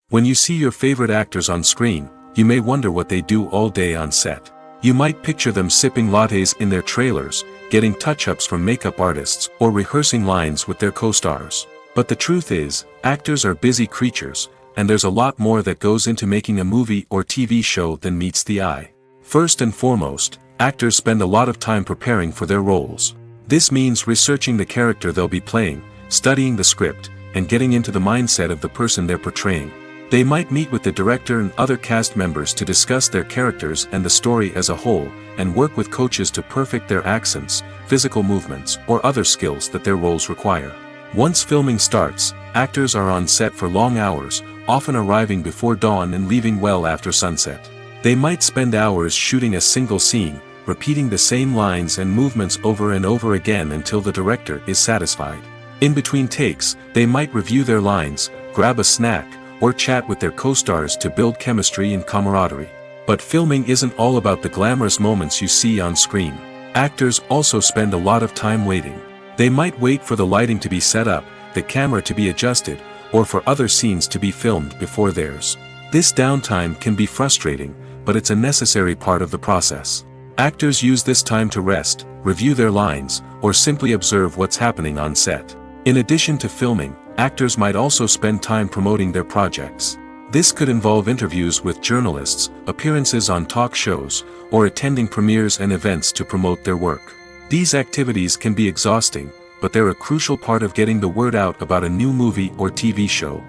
When you see your favorite actors on screen, you may wonder what they do all day on set. You might picture them sipping lattes in their trailers, getting touch-ups from makeup artists, or rehearsing lines with their co-stars. But the truth is, actors are busy creatures, and there's a lot more that goes into making a movie or TV show than meets the eye. First and foremost, actors spend a lot of time preparing for their roles. This means researching the character they'll be playing, studying the script, and getting into the mindset of the person they're portraying. They might meet with the director and other cast members to discuss their characters and the story as a whole, and work with coaches to perfect their accents, physical movements, or other skills that their roles require. Once filming starts, actors are on set for long hours, often arriving before dawn and leaving well after sunset. They might spend hours shooting a single scene, repeating the same lines and movements over and over again until the director is satisfied. In between takes, they might review their lines, grab a snack, or chat with their co-stars to build chemistry and camaraderie. But filming isn't all about the glamorous moments you see on screen. Actors also spend a lot of time waiting. They might wait for the lighting to be set up, the camera to be adjusted, or for other scenes to be filmed before theirs. This downtime can be frustrating, but it's a necessary part of the process. Actors use this time to rest, review their lines, or simply observe what's happening on set. In addition to filming, actors might also spend time promoting their projects. This could involve interviews with journalists, appearances on talk shows, or attending premieres and events to promote their work. These activities can be exhausting, but they're a crucial part of getting the word out about a new movie or TV show.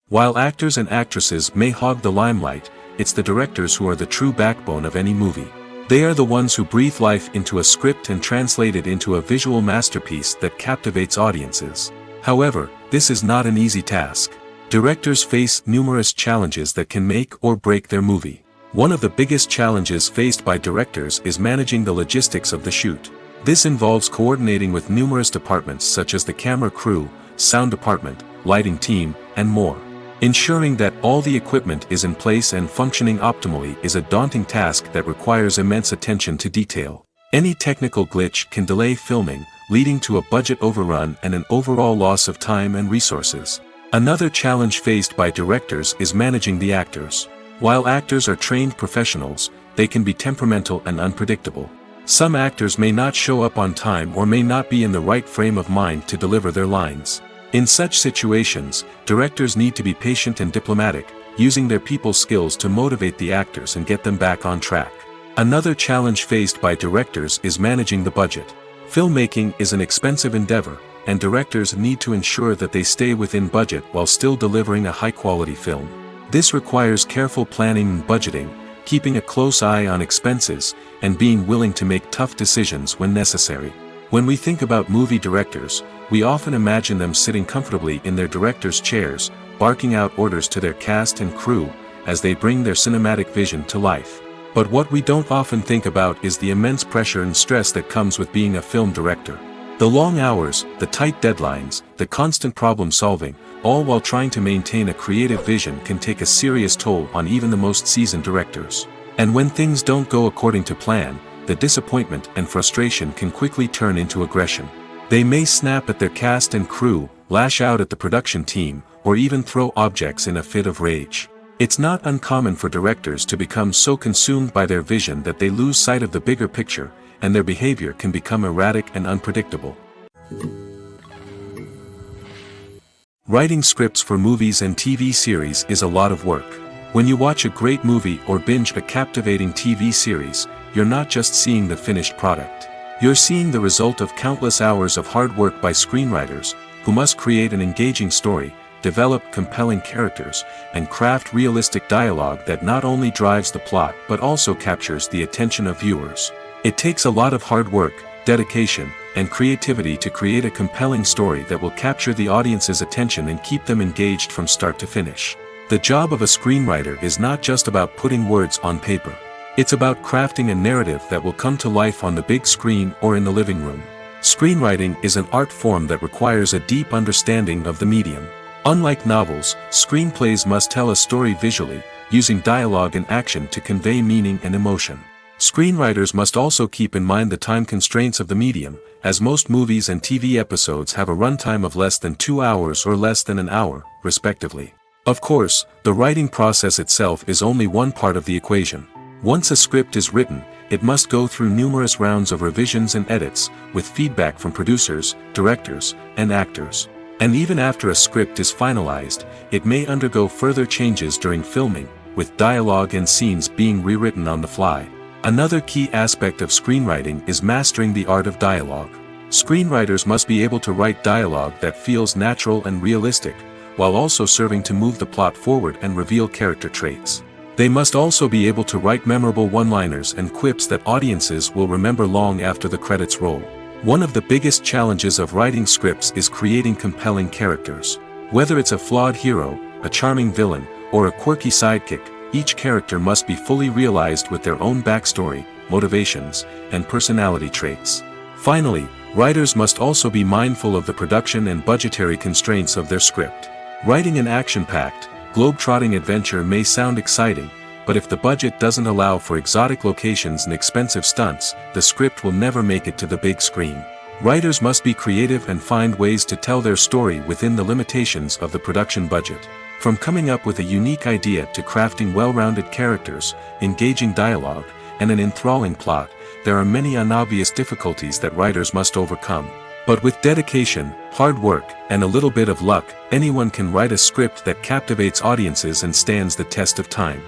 While actors and actresses may hog the limelight, it's the directors who are the true backbone of any movie. They are the ones who breathe life into a script and translate it into a visual masterpiece that captivates audiences. However, this is not an easy task. Directors face numerous challenges that can make or break their movie. One of the biggest challenges faced by directors is managing the logistics of the shoot. This involves coordinating with numerous departments such as the camera crew, sound department, lighting team, and more. Ensuring that all the equipment is in place and functioning optimally is a daunting task that requires immense attention to detail. Any technical glitch can delay filming, leading to a budget overrun and an overall loss of time and resources. Another challenge faced by directors is managing the actors. While actors are trained professionals, they can be temperamental and unpredictable. Some actors may not show up on time or may not be in the right frame of mind to deliver their lines. In such situations, directors need to be patient and diplomatic, using their people skills to motivate the actors and get them back on track. Another challenge faced by directors is managing the budget. Filmmaking is an expensive endeavor, and directors need to ensure that they stay within budget while still delivering a high-quality film. This requires careful planning and budgeting, keeping a close eye on expenses, and being willing to make tough decisions when necessary. When we think about movie directors, we often imagine them sitting comfortably in their director's chairs, barking out orders to their cast and crew, as they bring their cinematic vision to life. But what we don't often think about is the immense pressure and stress that comes with being a film director. The long hours, the tight deadlines, the constant problem solving, all while trying to maintain a creative vision can take a serious toll on even the most seasoned directors. And when things don't go according to plan, the disappointment and frustration can quickly turn into aggression. They may snap at their cast and crew, lash out at the production team, or even throw objects in a fit of rage. It's not uncommon for directors to become so consumed by their vision that they lose sight of the bigger picture, and their behavior can become erratic and unpredictable. Writing scripts for movies and TV series is a lot of work. When you watch a great movie or binge a captivating TV series, you're not just seeing the finished product. You're seeing the result of countless hours of hard work by screenwriters, who must create an engaging story, develop compelling characters, and craft realistic dialogue that not only drives the plot but also captures the attention of viewers. It takes a lot of hard work, dedication, and creativity to create a compelling story that will capture the audience's attention and keep them engaged from start to finish. The job of a screenwriter is not just about putting words on paper. It's about crafting a narrative that will come to life on the big screen or in the living room. Screenwriting is an art form that requires a deep understanding of the medium. Unlike novels, screenplays must tell a story visually, using dialogue and action to convey meaning and emotion. Screenwriters must also keep in mind the time constraints of the medium, as most movies and TV episodes have a runtime of less than 2 hours or less than an hour, respectively. Of course, the writing process itself is only one part of the equation. Once a script is written, it must go through numerous rounds of revisions and edits, with feedback from producers, directors, and actors. And even after a script is finalized, it may undergo further changes during filming, with dialogue and scenes being rewritten on the fly. Another key aspect of screenwriting is mastering the art of dialogue. Screenwriters must be able to write dialogue that feels natural and realistic, while also serving to move the plot forward and reveal character traits. They must also be able to write memorable one-liners and quips that audiences will remember long after the credits roll. One of the biggest challenges of writing scripts is creating compelling characters. Whether it's a flawed hero, a charming villain, or a quirky sidekick, each character must be fully realized with their own backstory, motivations, and personality traits. Finally, writers must also be mindful of the production and budgetary constraints of their script. Writing an action-packed, globe-trotting adventure may sound exciting, but if the budget doesn't allow for exotic locations and expensive stunts, the script will never make it to the big screen. Writers must be creative and find ways to tell their story within the limitations of the production budget. From coming up with a unique idea to crafting well-rounded characters, engaging dialogue, and an enthralling plot, there are many unobvious difficulties that writers must overcome. But with dedication, hard work, and a little bit of luck, anyone can write a script that captivates audiences and stands the test of time.